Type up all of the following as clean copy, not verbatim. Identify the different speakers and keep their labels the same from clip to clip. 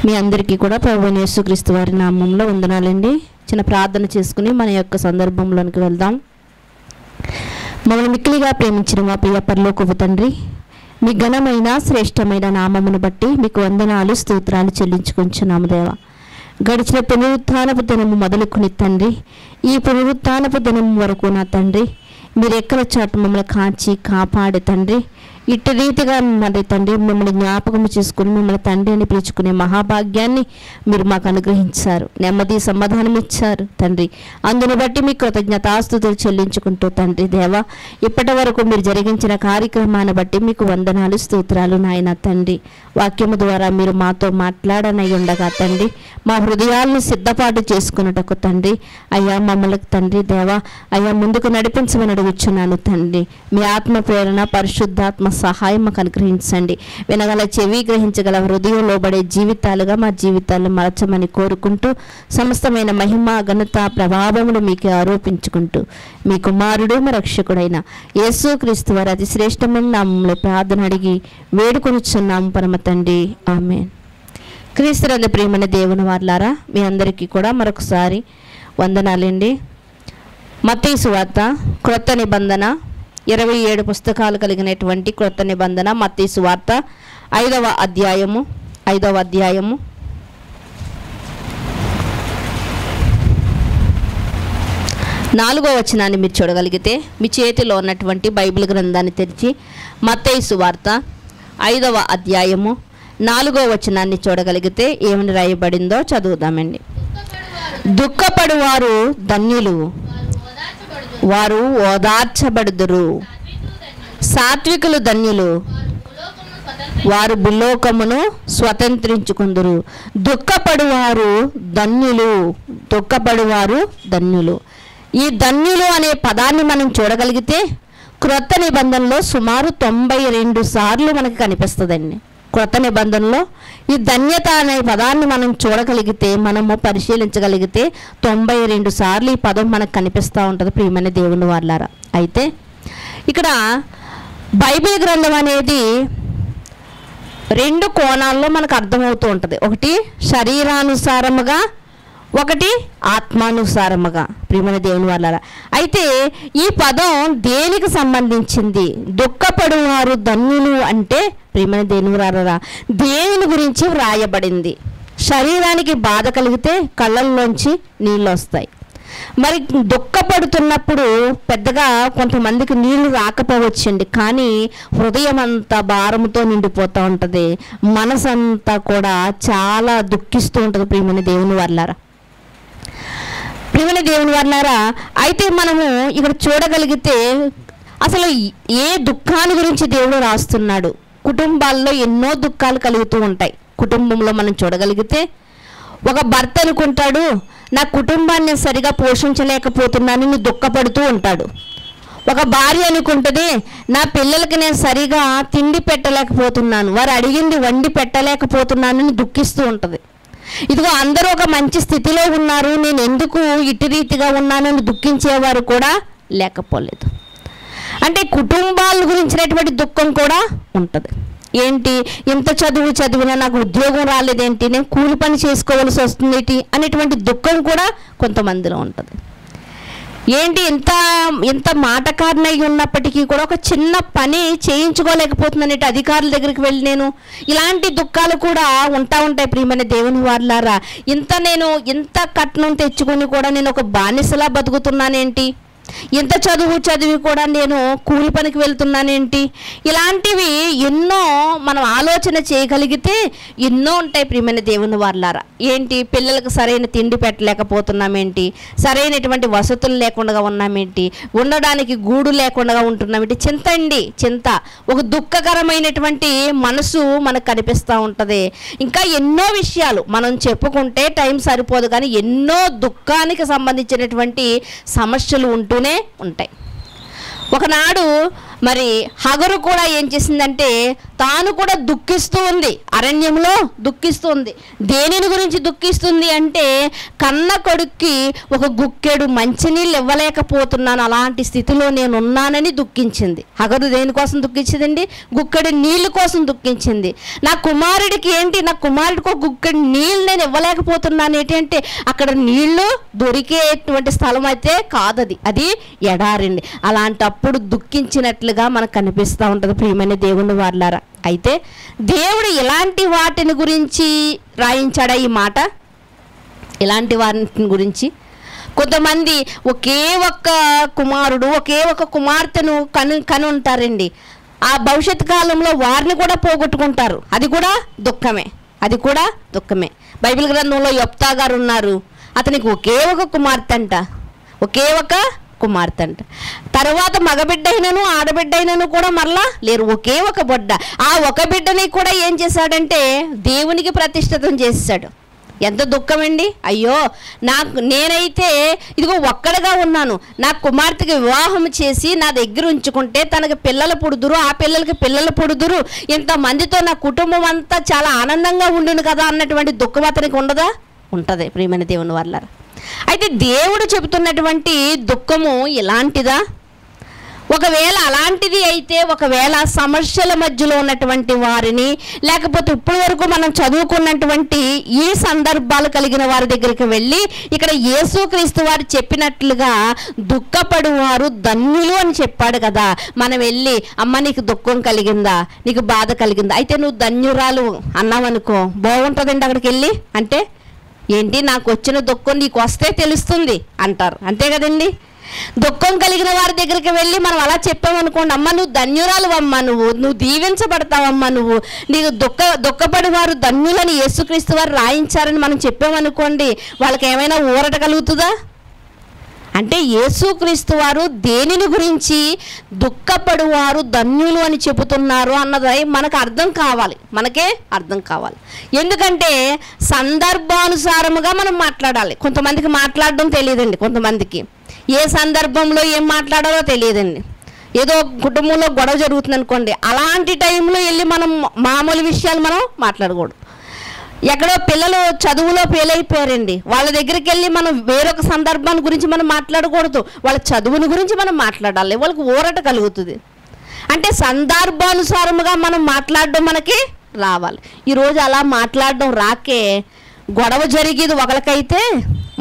Speaker 1: మీ అందరికీ కూడా ప్రభువైన యేసుక్రీస్తు వారి నామంలో వందనాలండి. చిన్న ప్రార్థన చేసుకుని మన యొక్క సందర్భంలోనికి వెళ్దాం. మమ్మల్ని మిక్కిలిగా ప్రేమించిన మా ప్రియ పరలోకపు తండ్రి, మీ ఘనమైన శ్రేష్టమైన నామమును బట్టి మీకు వందనాలు స్తోత్రాలు చెల్లించుకొంచున్నాము దేవా. గడిచిన పునరుత్థానపు దినము మొదలుకుని తండ్రి, ఈ పునరుత్థానపు దినము వరకు నా తండ్రి మీరు ఎక్కడ చాటు మమ్మల్ని కాచి కాపాడే తండ్రి, ఇట్టి రీతిగా మరి తండ్రి మిమ్మల్ని జ్ఞాపకం చేసుకుని మిమ్మల్ని తండ్రి అని పిలుచుకునే మహాభాగ్యాన్ని మీరు మాకు అనుగ్రహించారు. నెమ్మది సమాధానం ఇచ్చారు తండ్రి. అందును బట్టి మీ కృతజ్ఞతాస్తుతులు చెల్లించుకుంటూ తండ్రి దేవా, ఇప్పటి వరకు మీరు జరిగించిన కార్యక్రమాన్ని బట్టి మీకు వందనాలు స్తోత్రాలు నాయన తండ్రి. వాక్యము ద్వారా మీరు మాతో మాట్లాడనై ఉండగా తండ్రి, మా హృదయాలను సిద్ధపాటు చేసుకున్నటకు తండ్రి అయ్యా మమ్మల్ని తండ్రి దేవా అయ్యా ముందుకు నడిపించమని అడుగుచున్నాను తండ్రి. మీ ఆత్మ ప్రేరణ పరిశుద్ధాత్మ సహాయం మాకు అనుగ్రహించండి. వినగల చెవి గ్రహించగల హృదయం లోబడే జీవితాలుగా మా జీవితాలను మలచమని కోరుకుంటూ సమస్తమైన మహిమ ఘనత ప్రభావములు మీకు ఆరోపించుకుంటూ మీ కుమారుడు మా రక్షకుడైన యేసుక్రీస్తు వారి అతి శ్రేష్టమైన నామములో ప్రార్థన అడిగి వేడుకొనుచున్నాము పరమ తండ్రి, ఆమేన్. క్రీస్తునందు ప్రియమైన దేవుని వారలారా, మీ అందరికీ కూడా మరొకసారి వందనాలండి. మత్తయి సువార్త క్రొత్త నిబంధన 27 పుస్తకాలు కలిగినటువంటి క్రొత్త నిబంధన మత్తయి సువార్త 5వ అధ్యాయము 4వ వచనాన్ని మీరు చూడగలిగితే మీ చేతిలో ఉన్నటువంటి బైబిల్ గ్రంథాన్ని తెరిచి మత్తయి సువార్త 5వ అధ్యాయము 4వ వచనాన్ని చూడగలిగితే ఏమని రాయబడిందో చదువుదామండి. దుఃఖపడువారు ధన్యులు, వారు ఓదార్చబడుదురు. సాత్వికులు ధన్యులు, వారు భూలోకమును స్వతంత్రించుకుందురు. దుఃఖపడువారు ధన్యులు, దుఃఖపడువారు ధన్యులు. ఈ ధన్యులు అనే పదాన్ని మనం చూడగలిగితే క్రొత్త నిబంధనలో సుమారు 92 సార్లు మనకు కనిపిస్తుందండి. క్రొత్త నిబంధనలో ఈ ధన్యత అనే పదాన్ని మనం చూడగలిగితే, మనము పరిశీలించగలిగితే 92 సార్లు ఈ పదం మనకు కనిపిస్తూ ఉంటుంది ప్రియమైన దేవుని వారలారా. అయితే ఇక్కడ బైబిల్ గ్రంథం అనేది 2 కోణాల్లో మనకు అర్థమవుతూ ఉంటుంది. ఒకటి శరీరానుసారముగా, ఒకటి ఆత్మానుసారముగా ప్రియమైన దేవుని వారలారా. అయితే ఈ పదం దేనికి సంబంధించింది? దుఃఖపడువారు ధన్యులు అంటే ప్రియమైన దేవుని వారలారా దేవుని గురించి వ్రాయబడింది. శరీరానికి బాధ కలిగితే కళ్ళల్లోంచి నీళ్ళు వస్తాయి. మరి దుఃఖపడుతున్నప్పుడు పెద్దగా కొంతమందికి నీళ్లు రాకపోవచ్చండి, కానీ హృదయం అంతా భారంతో నిండిపోతూ ఉంటుంది, మనసంతా కూడా చాలా దుఃఖిస్తూ ఉంటుంది ప్రియమైన దేవుని వారలారా. ప్రియమైన దేవుని వారలారా, అయితే మనము ఇక్కడ చూడగలిగితే అసలు ఏ దుఃఖాన్ని గురించి దేవుడు రాస్తున్నాడు? కుటుంబాల్లో ఎన్నో దుఃఖాలు కలుగుతూ ఉంటాయి. కుటుంబంలో మనం చూడగలిగితే ఒక భర్త అనుకుంటాడు, నా కుటుంబాన్ని సరిగా పోషించలేకపోతున్నానని దుఃఖపడుతూ ఉంటాడు. ఒక భార్య అనుకుంటుంది, నా పిల్లలకి నేను సరిగా తిండి పెట్టలేకపోతున్నాను, వారు అడిగింది వండి పెట్టలేకపోతున్నానని దుఃఖిస్తూ ఉంటుంది. ఇదిగో అందరూ ఒక మంచి స్థితిలో ఉన్నారు, నేను ఎందుకు ఇటు రీతిగా ఉన్నానని దుఃఖించేవారు కూడా లేకపోలేదు. అంటే కుటుంబాల గురించినటువంటి దుఃఖం కూడా ఉంటుంది. ఏంటి, ఇంత చదువు చదివినా నాకు ఉద్యోగం రాలేదేంటి, నేను కూలి పని చేసుకోవాల్సి వస్తుంది అనేటువంటి దుఃఖం కూడా కొంతమందిలో ఉంటుంది. ఏంటి, ఇంత మాటకారినై ఉన్నప్పటికీ కూడా ఒక చిన్న పని చేయించుకోలేకపోతున్నాను అధికారుల దగ్గరికి వెళ్ళి నేను, ఇలాంటి దుఃఖాలు కూడా ఉంటాయి ప్రియమైన దేవుని వారలారా. నేను ఇంత కట్నం తెచ్చుకొని కూడా నేను ఒక బానిసలా బతుకుతున్నానేంటి, ఇంత చదివి కూడా నేను కూలి పనికి వెళ్తున్నానేంటి, ఇలాంటివి ఎన్నో మనం ఆలోచన చేయగలిగితే ఎన్నో ఉంటాయి ప్రియమైన దేవుని వారలారా. ఏంటి, పిల్లలకు సరైన తిండి పెట్టలేకపోతున్నామేంటి, సరైనటువంటి వసతులు లేకుండా ఉన్నామేంటి, ఉండడానికి గూడు లేకుండా ఉంటున్నామేంటి, చింత, ఒక దుఃఖకరమైనటువంటి మనసు మనకు కనిపిస్తూ ఉంటుంది. ఇంకా ఎన్నో విషయాలు మనం చెప్పుకుంటే టైం సరిపోదు, కానీ ఎన్నో దుఃఖానికి సంబంధించినటువంటి సమస్యలు ఉంటూనే ఉంటాయి. ఒకనాడు మరి హగరు కూడా ఏం చేసిందంటే తాను కూడా దుఃఖిస్తూ ఉంది, అరణ్యంలో దుఃఖిస్తూ ఉంది. దేనిని గురించి దుఃఖిస్తుంది అంటే కన్న కొడుక్కి ఒక గుక్కెడు మంచినీళ్ళు ఇవ్వలేకపోతున్నాను, అలాంటి స్థితిలో నేను ఉన్నానని దుఃఖించింది. హగరు దేనికోసం దుఃఖించిందండి? గుక్కెడు నీళ్ళ కోసం దుఃఖించింది. నా కుమారుడికి ఏంటి, నా కుమారుడికి ఒక గుక్కెడు నీళ్ళు నేను ఇవ్వలేకపోతున్నాను ఏంటంటే అక్కడ నీళ్లు దొరికేటువంటి స్థలం అయితే కాదది, అది ఎడారండి. అలాంటప్పుడు దుఃఖించినట్లుగా మనకు కనిపిస్తూ ఉంటుంది ప్రియమైన దేవుని వారలారా. అయితే దేవుడు ఇలాంటి వాటిని గురించి రాయించాడా ఈ మాట? ఇలాంటి వాటిని గురించి కొంతమంది ఒకే ఒక్క కుమారుడు ఒకే ఒక కుమార్తెను కను ఉంటారండి. ఆ భవిష్యత్ కాలంలో వారిని కూడా పోగొట్టుకుంటారు. అది కూడా దుఃఖమే, అది కూడా దుఃఖమే. బైబిల్ గ్రంథంలో యొప్తా గారు ఉన్నారు. అతనికి ఒకే ఒక కుమార్తె అంట, ఒకే ఒక కుమార్తె అంట. తర్వాత మగబిడ్డ అయినను ఆడబిడ్డ అయినను కూడా మరలా లేరు, ఒకే ఒక బిడ్డ. ఆ ఒక బిడ్డని కూడా ఏం చేశాడంటే దేవునికి ప్రతిష్ఠితం చేశాడు. ఎంత దుఃఖమండి! అయ్యో, నేనైతే ఇదిగో ఒక్కడగా ఉన్నాను, నా కుమార్తెకి వివాహం చేసి నా దగ్గర ఉంచుకుంటే తనకి పిల్లలు పుడుదురు, ఆ పిల్లలకి పిల్లలు పుడుదురు, ఇంతమందితో నా కుటుంబం అంతా చాలా ఆనందంగా ఉండును కదా అన్నటువంటి దుఃఖం అతనికి ఉండదా? ఉంటుంది ప్రియమైన దేవుని వల్ల. అయితే దేవుడు చెబుతున్నటువంటి దుఃఖము ఇలాంటిదా? ఒకవేళ అలాంటిది అయితే, ఒకవేళ సమస్యల మధ్యలో ఉన్నటువంటి వారిని, లేకపోతే ఇప్పటి వరకు మనం చదువుకున్నటువంటి ఈ సందర్భాలు కలిగిన వారి దగ్గరికి వెళ్ళి ఇక్కడ యేసుక్రీస్తు వారు చెప్పినట్లుగా దుఃఖపడువారు ధన్యులు అని చెప్పాడు కదా, మనం వెళ్ళి అమ్మ నీకు దుఃఖం కలిగిందా, నీకు బాధ కలిగిందా, అయితే నువ్వు ధన్యురాలు అన్నావనుకో బాగుంటుందండి. అక్కడికి వెళ్ళి అంటే ఏంటి, నాకు వచ్చిన దుఃఖం నీకు వస్తే తెలుస్తుంది అంటారు, అంతే కదండి. దుఃఖం కలిగిన వారి దగ్గరికి వెళ్ళి మనం అలా చెప్పామనుకోండి, అమ్మ నువ్వు ధన్యురాలు అమ్మ, నువ్వు దీవించబడతావమ్మా, నీకు దుఃఖపడి వారు ధన్యులని యేసుక్రీస్తు వారు రాయించారని మనం చెప్పామనుకోండి, వాళ్ళకి ఏమైనా ఊరట కలుగుతుందా? అంటే యేసుక్రీస్తు వారు దేనిని గురించి దుఃఖపడువారు ధన్యులు అని చెబుతున్నారు అన్నది మనకు అర్థం కావాలి, మనకే అర్థం కావాలి. ఎందుకంటే సందర్భానుసారముగా మనం మాట్లాడాలి. కొంతమందికి మాట్లాడడం తెలియదండి, కొంతమందికి ఏ సందర్భంలో ఏం మాట్లాడాలో తెలియదండి. ఏదో కుటుంబంలో గొడవ జరుగుతుంది అనుకోండి, అలాంటి టైంలో వెళ్ళి మనం మామూలు విషయాలు మనం మాట్లాడకూడదు. ఎక్కడో పిల్లలు చదువులో ఫెయిల్ అయిపోయారండి, వాళ్ళ దగ్గరికి వెళ్ళి మనం వేరొక సందర్భాన్ని గురించి మనం మాట్లాడకూడదు, వాళ్ళ చదువుని గురించి మనం మాట్లాడాలి, వాళ్ళకి ఊరట కలుగుతుంది. అంటే సందర్భానుసారముగా మనం మాట్లాడడం మనకి రావాలి. ఈరోజు అలా మాట్లాడడం రాకే గొడవ జరిగేది ఒకరికైతే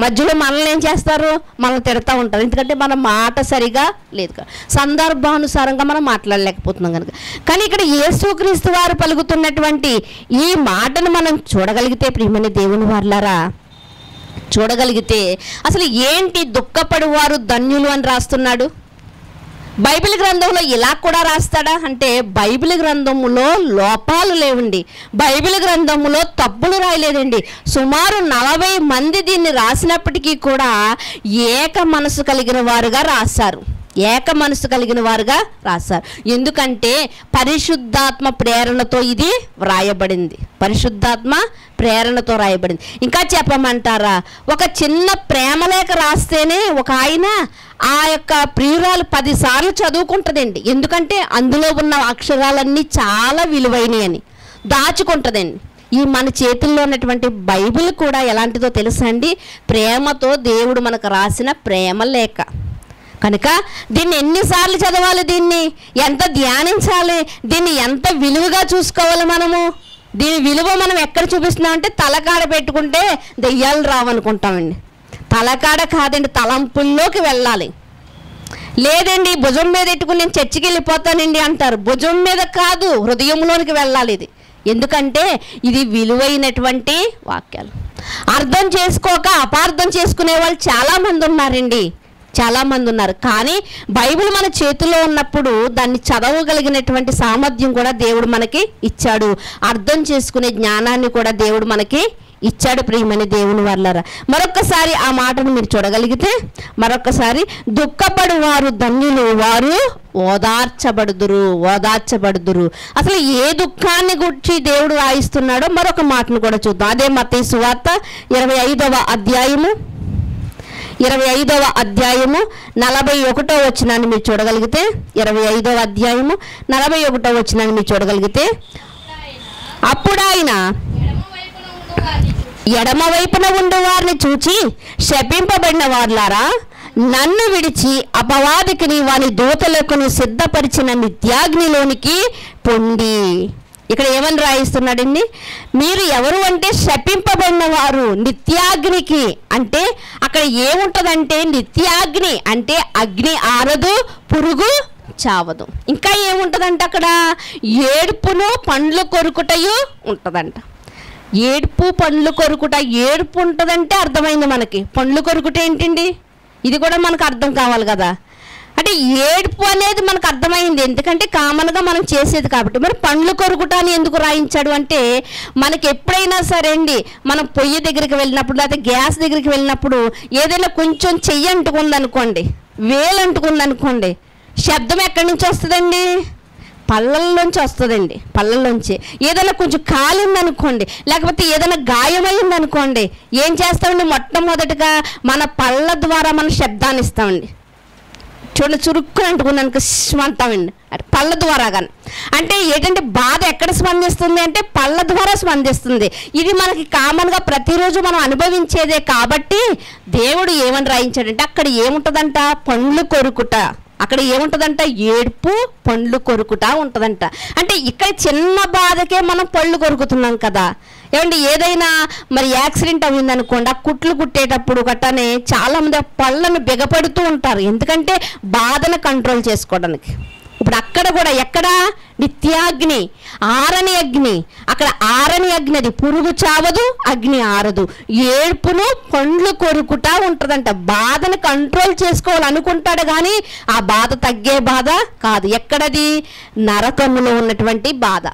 Speaker 1: మధ్యలో మనల్ని ఏం చేస్తారు, మనల్ని తిడతా ఉంటారు. ఎందుకంటే మన మాట సరిగా లేదు, సందర్భానుసారంగా మనం మాట్లాడలేకపోతున్నాం కనుక. కానీ ఇక్కడ యేసుక్రీస్తు వారు పలుకుతున్నటువంటి ఈ మాటను మనం చూడగలిగితే ప్రియమైన దేవుని వారలారా, చూడగలిగితే అసలు ఏంటి దుఃఖపడువారు ధన్యులు అని రాస్తున్నాడు? బైబిల్ గ్రంథంలో ఇలా కూడా రాస్తాడా అంటే బైబిల్ గ్రంథములో లోపాలు లేవండి, బైబిల్ గ్రంథములో తప్పులు రాయలేదండి. సుమారు 40 మంది దీన్ని రాసినప్పటికీ కూడా ఏక మనసు కలిగిన వారుగా రాశారు, ఏక మనసు కలిగిన వారుగా రాశారు. ఎందుకంటే పరిశుద్ధాత్మ ప్రేరణతో ఇది వ్రాయబడింది, పరిశుద్ధాత్మ ప్రేరణతో రాయబడింది. ఇంకా చెప్పమంటారా, ఒక చిన్న ప్రేమలేఖ రాస్తేనే ఒక ఆయన ఆ యొక్క ప్రియురాలు 10 సార్లు చదువుకుంటుందండి. ఎందుకంటే అందులో ఉన్న అక్షరాలన్నీ చాలా విలువైనవి అని దాచుకుంటుందండి. ఈ మన చేతుల్లో ఉన్నటువంటి బైబిల్ కూడా ఎలాంటిదో తెలుసా అండి? ప్రేమతో దేవుడు మనకు రాసిన ప్రేమ లేఖ కనుక దీన్ని ఎన్నిసార్లు చదవాలి, దీన్ని ఎంత ధ్యానించాలి, దీన్ని ఎంత విలువగా చూసుకోవాలి. దీని విలువ మనం ఎక్కడ చూపిస్తున్నామంటే తలకాడ పెట్టుకుంటే దెయ్యాలు రావనుకుంటామండి. తలకాడ కాదండి, తలంపుల్లోకి వెళ్ళాలి. లేదండి భుజం మీద పెట్టుకుని నేను చర్చికి వెళ్ళిపోతానండి అంటారు, భుజం మీద కాదు హృదయంలోనికి వెళ్ళాలి ఇది. ఎందుకంటే ఇది విలువైనటువంటి వాక్యాలు. అర్థం చేసుకోక అపార్థం చేసుకునే వాళ్ళు చాలామంది ఉన్నారండి, చాలామంది ఉన్నారు. కానీ బైబిల్ మన చేతిలో ఉన్నప్పుడు దాన్ని చదవగలిగినటువంటి సామర్థ్యం కూడా దేవుడు మనకి ఇచ్చాడు, అర్థం చేసుకునే జ్ఞానాన్ని కూడా దేవుడు మనకి ఇచ్చాడు ప్రియమైన దేవుని వారలారా. మరొక్కసారి ఆ మాటను మీరు చూడగలిగితే, మరొక్కసారి దుఃఖపడు వారు ధన్యులు, వారు ఓదార్చబడుదురు, ఓదార్చబడుదురు. అసలు ఏ దుఃఖాన్ని గురించి దేవుడు రాయిస్తున్నాడో మరొక మాటను కూడా చూద్దాం. అదే మత్తయి సువార్త 25వ అధ్యాయము 25వ అధ్యాయము 41వ వచనాన్ని మీరు చూడగలిగితే, 25వ అధ్యాయము 41వ వచనాన్ని మీరు చూడగలిగితే, అప్పుడు ఆయన ఎడమ వైపున ఉండు వారిని చూచి, శపింపబడిన వారులారా, నన్ను విడిచి అపవాదికిని వాని దూతలకు సిద్ధపరిచిన నిత్యాగ్నిలోనికి పొండి. ఇక్కడ ఏమని రాయిస్తున్నాడండి? మీరు ఎవరు అంటే శపింపబడిన వారు నిత్యాగ్నికి. అంటే అక్కడ ఏముంటుందంటే, నిత్యాగ్ని అంటే అగ్ని ఆరదు, పురుగు చావదు. ఇంకా ఏముంటుందంటే అక్కడ ఏడుపును పండ్లు కొరుకుటయు ఉంటుందంట. ఏడుపు పండ్లు కొరుకుట, ఏడుపు ఉంటుందంటే అర్థమైంది మనకి. పండ్లు కొరుకుట ఏంటండి? ఇది కూడా మనకు అర్థం కావాలి కదా. అంటే ఏడుపు అనేది మనకు అర్థమైంది, ఎందుకంటే కామన్గా మనం చేసేది కాబట్టి. మరి పండ్లు కొరుకుట అని ఎందుకు రాయించాడు అంటే, మనకి ఎప్పుడైనా సరే అండి, మనం పొయ్యి దగ్గరికి వెళ్ళినప్పుడు లేకపోతే గ్యాస్ దగ్గరికి వెళ్ళినప్పుడు ఏదైనా కొంచెం చెయ్యి అంటుకుందనుకోండి, వేలు అంటుకుందనుకోండి, శబ్దం ఎక్కడి నుంచి వస్తుందండి? పళ్ళల్లోంచి వస్తుందండి. పళ్ళల్లోంచి. ఏదైనా కొంచెం కాలిందనుకోండి, లేకపోతే ఏదైనా గాయమైందనుకోండి, ఏం చేస్తామండి? మొట్టమొదటిగా మన పళ్ళ ద్వారా మన శబ్దాన్ని ఇస్తామండి. చూడండి, చురుక్కుని అంటుకున్నాను అంటామండి, అంటే పళ్ళ ద్వారా. కానీ అంటే ఏంటంటే బాధ ఎక్కడ స్పందిస్తుంది అంటే పళ్ళ ద్వారా స్పందిస్తుంది. ఇది మనకి కామన్గా ప్రతిరోజు మనం అనుభవించేదే కాబట్టి దేవుడు ఏమని రాయించాడంటే, అక్కడ ఏముంటుందంట? పండ్లు కొరుకుట. అక్కడ ఏముంటుందంట? ఏడుపు పండ్లు కొరుకుట ఉంటుందంట. అంటే ఇక్కడ చిన్న బాధకే మనం పళ్ళు కొరుకుతున్నాం కదా. ఏమంటే ఏదైనా మరి యాక్సిడెంట్ అయిందనుకోండి, ఆ కుట్లు కుట్టేటప్పుడు గట్టనే చాలామంది ఆ పళ్ళను బిగపడుతూ ఉంటారు, ఎందుకంటే బాధను కంట్రోల్ చేసుకోవడానికి. ఇప్పుడు అక్కడ కూడా ఎక్కడ? నిత్యాగ్ని, ఆరని అగ్ని. అక్కడ ఆరని అగ్ని, అది పురుగు చావదు, అగ్ని ఆరదు. ఏడుపును పండ్లు కొరుకుట ఉంటుందంట. బాధను కంట్రోల్ చేసుకోవాలనుకుంటాడు కానీ ఆ బాధ తగ్గే బాధ కాదు. ఎక్కడది? నరకములో ఉన్నటువంటి బాధ.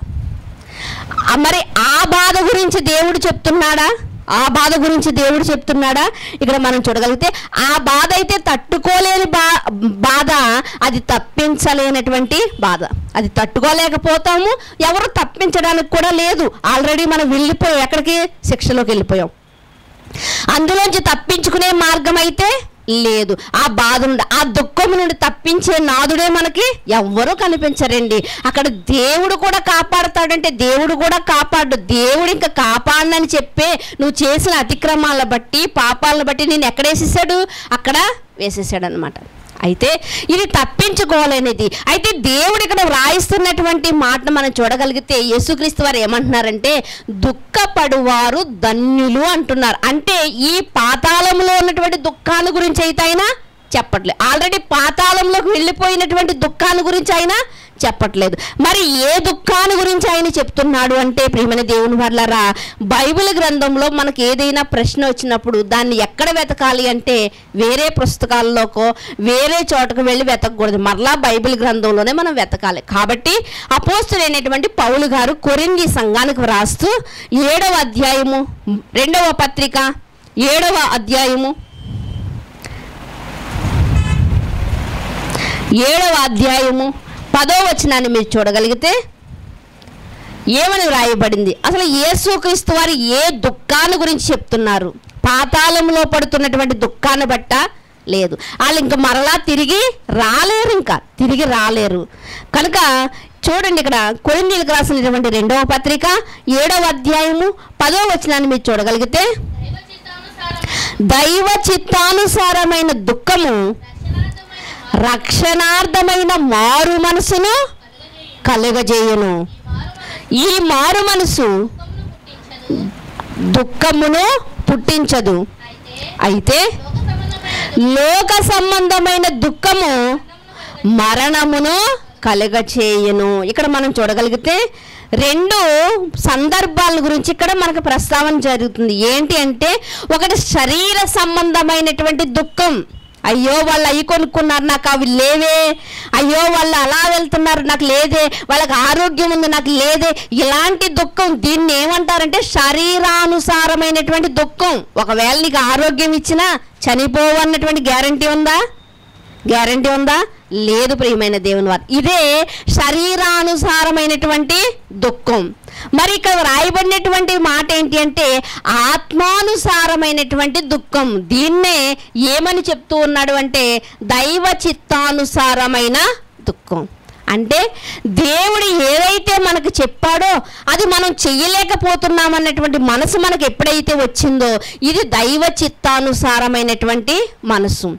Speaker 1: మరి ఆ బాధ గురించి దేవుడు చెప్తున్నాడా? ఆ బాధ గురించి దేవుడు చెప్తున్నాడా? ఇక్కడ మనం చూడగలిగితే ఆ బాధ అయితే తట్టుకోలేని బాధ, అది తప్పించలేనటువంటి బాధ. అది తట్టుకోలేకపోతాము, ఎవరు తప్పించడానికి కూడా లేదు. ఆల్రెడీ మనం వెళ్ళిపోయాం, ఎక్కడికి? శిక్షలోకి వెళ్ళిపోయాం. అందులోంచి తప్పించుకునే మార్గం అయితే లేదు. ఆ బాధ నుండి, ఆ దుఃఖం నుండి తప్పించే నాదుడే మనకి ఎవ్వరూ కనిపించరండి. అక్కడ దేవుడు కూడా కాపాడుతాడంటే దేవుడు కూడా కాపాడు. దేవుడు ఇంకా కాపాడనని చెప్పే నువ్వు చేసిన అతిక్రమాలను బట్టి, పాపాలను బట్టి నేను ఎక్కడ వేసేసాడు? అక్కడ వేసేసాడు అనమాట. అయితే ఇది తప్పించుకోవాలనేది. అయితే దేవుడు ఇక్కడ వ్రాయిస్తున్నటువంటి మాటను మనం చూడగలిగితే, యేసుక్రీస్తు వారు ఏమంటున్నారంటే, దుఃఖపడువారు ధన్యులు అంటున్నారు. అంటే ఈ పాతాళంలో ఉన్నటువంటి దుఃఖాల గురించి అయితే ఆయన చెప్పట్లేదు. ఆల్రెడీ పాతాళంలోకి వెళ్ళిపోయినటువంటి దుఃఖాల గురించి ఆయన చెప్పట్లేదు. మరి ఏ దుఃఖాన్ని గురించి ఆయన చెప్తున్నాడు అంటే, ప్రియమైన దేవుని వారలారా, బైబిల్ గ్రంథంలో మనకి ఏదైనా ప్రశ్న వచ్చినప్పుడు దాన్ని ఎక్కడ వెతకాలి అంటే, వేరే పుస్తకాల్లోకో వేరే చోటకు వెళ్ళి వెతకకూడదు, మరలా బైబిల్ గ్రంథంలోనే మనం వెతకాలి. కాబట్టి అపోస్తులైనటువంటి పౌలు గారు కొరింథీ సంఘానికి వ్రాస్తూ 7వ అధ్యాయము 2వ పత్రిక 7వ అధ్యాయము 7వ అధ్యాయము 10వ వచనాన్ని మీరు చూడగలిగితే ఏమని వ్రాయబడింది? అసలు యేసుక్రీస్తు వారు ఏ దుఃఖాన్ని గురించి చెప్తున్నారు? పాతాళంలో పడుతున్నటువంటి దుఃఖాన్ని బట్ట లేదు. వాళ్ళు ఇంకా మరలా తిరిగి రాలేరు, ఇంకా తిరిగి రాలేరు. కనుక చూడండి, ఇక్కడ కొరింథీయులకు రాసినటువంటి 2వ పత్రిక 7వ అధ్యాయము 10వ వచనాన్ని మీరు చూడగలిగితే, దైవ చిత్తానుసారమైన దుఃఖము రక్షణార్థమైన మారు మనసును కలుగజేయును. ఈ మారు మనసు దుఃఖమును పుట్టించదు, అయితే లోక సంబంధమైన దుఃఖము మరణమును కలుగచేయును. ఇక్కడ మనం చూడగలిగితే 2 సందర్భాల గురించి ఇక్కడ మనకు ప్రస్తావన జరుగుతుంది. ఏంటి అంటే, ఒకటి శరీర సంబంధమైనటువంటి దుఃఖం. అయ్యో వాళ్ళు అవి కొనుక్కున్నారు, నాకు అవి లేవే. అయ్యో వాళ్ళు అలా వెళ్తున్నారు, నాకు లేదే. వాళ్ళకి ఆరోగ్యం ఉంది, నాకు లేదే. ఇలాంటి దుఃఖం, దీన్ని ఏమంటారంటే శరీరానుసారమైనటువంటి దుఃఖం. ఒకవేళ నీకు ఆరోగ్యం ఇచ్చినా చనిపోవన్నటువంటి గ్యారంటీ ఉందా? గ్యారంటీ ఉందా? లేదు ప్రియమైన దేవుని వారు. ఇదే శరీరానుసారమైనటువంటి దుఃఖం. మరి ఇక్కడ రాయబడినటువంటి మాట ఏంటి అంటే ఆత్మానుసారమైనటువంటి దుఃఖం. దీన్నే ఏమని చెప్తూ ఉన్నాడు అంటే దైవ చిత్తానుసారమైన దుఃఖం. అంటే దేవుడు ఏదైతే మనకు చెప్పాడో అది మనం చెయ్యలేకపోతున్నాం అన్నటువంటి మనసు మనకు ఎప్పుడైతే వచ్చిందో ఇది దైవ చిత్తానుసారమైనటువంటి మనసు.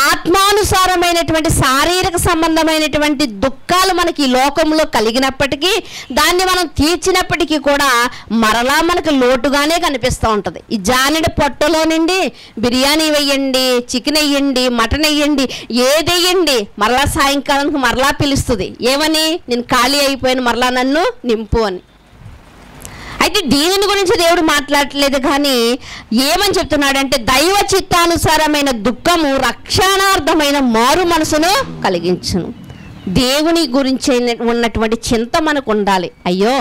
Speaker 1: ఆత్మానుసారమైనటువంటి శారీరక సంబంధమైనటువంటి దుఃఖాలు మనకి ఈ లోకంలో కలిగినప్పటికీ దాన్ని మనం తీర్చినప్పటికీ కూడా మరలా మనకు లోటుగానే కనిపిస్తూ ఉంటుంది. ఈ జానెడు పొట్టలో నుండి బిర్యానీ వేయండి, చికెన్ వేయండి, మటన్ వేయండి, ఏదేయండి మరలా సాయంకాలానికి మరలా పిలుస్తుంది. ఏమని? నేను ఖాళీ అయిపోయాను, మరలా నన్ను నింపు అని. అయితే దీనిని గురించి దేవుడు మాట్లాడట్లేదు, కానీ ఏమని చెప్తున్నాడంటే దైవ చిత్తానుసారమైన దుఃఖము రక్షణార్థమైన మారు మనసును కలిగించును. దేవుని గురించి ఉన్నటువంటి చింత మనకు ఉండాలి. అయ్యో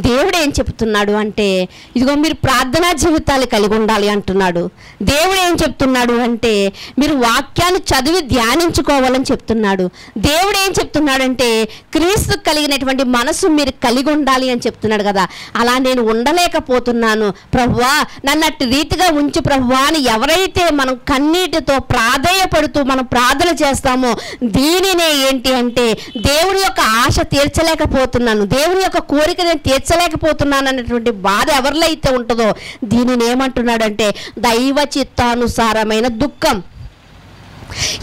Speaker 1: దేవుడు ఏం చెప్తున్నాడు అంటే ఇదిగో మీరు ప్రార్థనా జీవితాలు కలిగి ఉండాలి అంటున్నాడు. దేవుడు ఏం చెప్తున్నాడు అంటే మీరు వాక్యాన్ని చదివి ధ్యానించుకోవాలని చెప్తున్నాడు. దేవుడు ఏం చెప్తున్నాడంటే క్రీస్తు కలిగినటువంటి మనసు మీరు కలిగి ఉండాలి అని చెప్తున్నాడు కదా. అలా నేను ఉండలేకపోతున్నాను ప్రభువా, నన్ను అట్టి రీతిగా ఉంచు ప్రభువా అని ఎవరైతే మనం కన్నీటితో ప్రాధేయపడుతూ మనం ప్రార్థన చేస్తామో దీనినే ఏంటి అంటే దేవుని యొక్క ఆశ తీర్చలేకపోతున్నాను, దేవుని యొక్క కోరిక నేను తీర్చలేకపోతున్నాను అన్నటువంటి బాధ ఎవరిలో అయితే ఉంటుందో దీనిని ఏమంటున్నాడంటే దైవ చిత్తానుసారమైన దుఃఖం.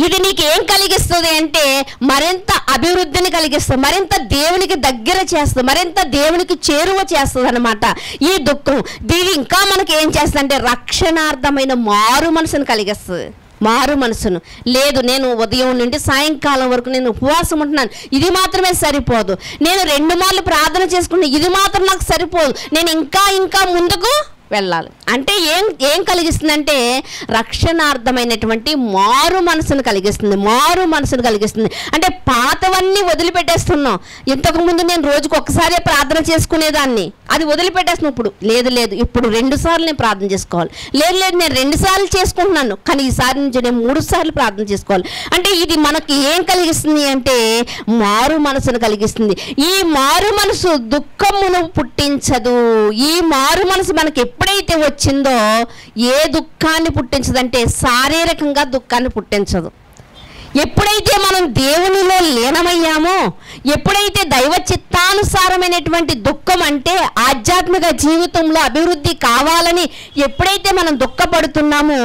Speaker 1: ఇది నీకు ఏం కలిగిస్తుంది అంటే మరింత అభివృద్ధిని కలిగిస్తుంది, మరింత దేవునికి దగ్గర చేస్తుంది, మరింత దేవునికి చేరువ చేస్తుంది అన్నమాట ఈ దుఃఖం. దీని ఇంకా మనకి ఏం చేస్తుంది అంటే రక్షణార్థమైన మారు మనసును కలిగిస్తుంది. మారు మనసును లేదు, నేను ఉదయం నుండి సాయంకాలం వరకు నేను ఉపవాసం ఉంటున్నాను, ఇది మాత్రమే సరిపోదు, నేను 2 మార్లు ప్రార్థన చేసుకుంటే ఇది మాత్రం నాకు సరిపోదు, నేను ఇంకా ముందుకు వెళ్ళాలి అంటే ఏం కలిగిస్తుందంటే రక్షణార్థమైనటువంటి మారు మనసును కలిగిస్తుంది. మారు మనసును కలిగిస్తుంది అంటే పాతవన్నీ వదిలిపెట్టేస్తున్నాం. ఇంతకుముందు నేను రోజుకు ఒక్కసారే ప్రార్థన చేసుకునేదాన్ని, అది వదిలిపెట్టేస్తున్నాం. ఇప్పుడు లేదు ఇప్పుడు 2 సార్లు నేను ప్రార్థన చేసుకోవాలి, లేదు నేను 2 సార్లు చేసుకుంటున్నాను, కానీ ఈసారి నుంచి నేను 3 సార్లు ప్రార్థన చేసుకోవాలి. అంటే ఇది మనకి ఏం కలిగిస్తుంది అంటే మారు మనసును కలిగిస్తుంది. ఈ మారు మనసు దుఃఖమును పుట్టించదు. ఈ మారు మనసు మనకి ఎప్పుడైతే వచ్చిందో ఏ దుఃఖాన్ని పుట్టించదంటే శారీరకంగా దుఃఖాన్ని పుట్టించదు. ఎప్పుడైతే మనం దేవునిలో లీనమయ్యామో, ఎప్పుడైతే దైవ చిత్తానుసారమైనటువంటి దుఃఖం అంటే ఆధ్యాత్మిక జీవితంలో అభివృద్ధి కావాలని ఎప్పుడైతే మనం దుఃఖపడుతున్నామో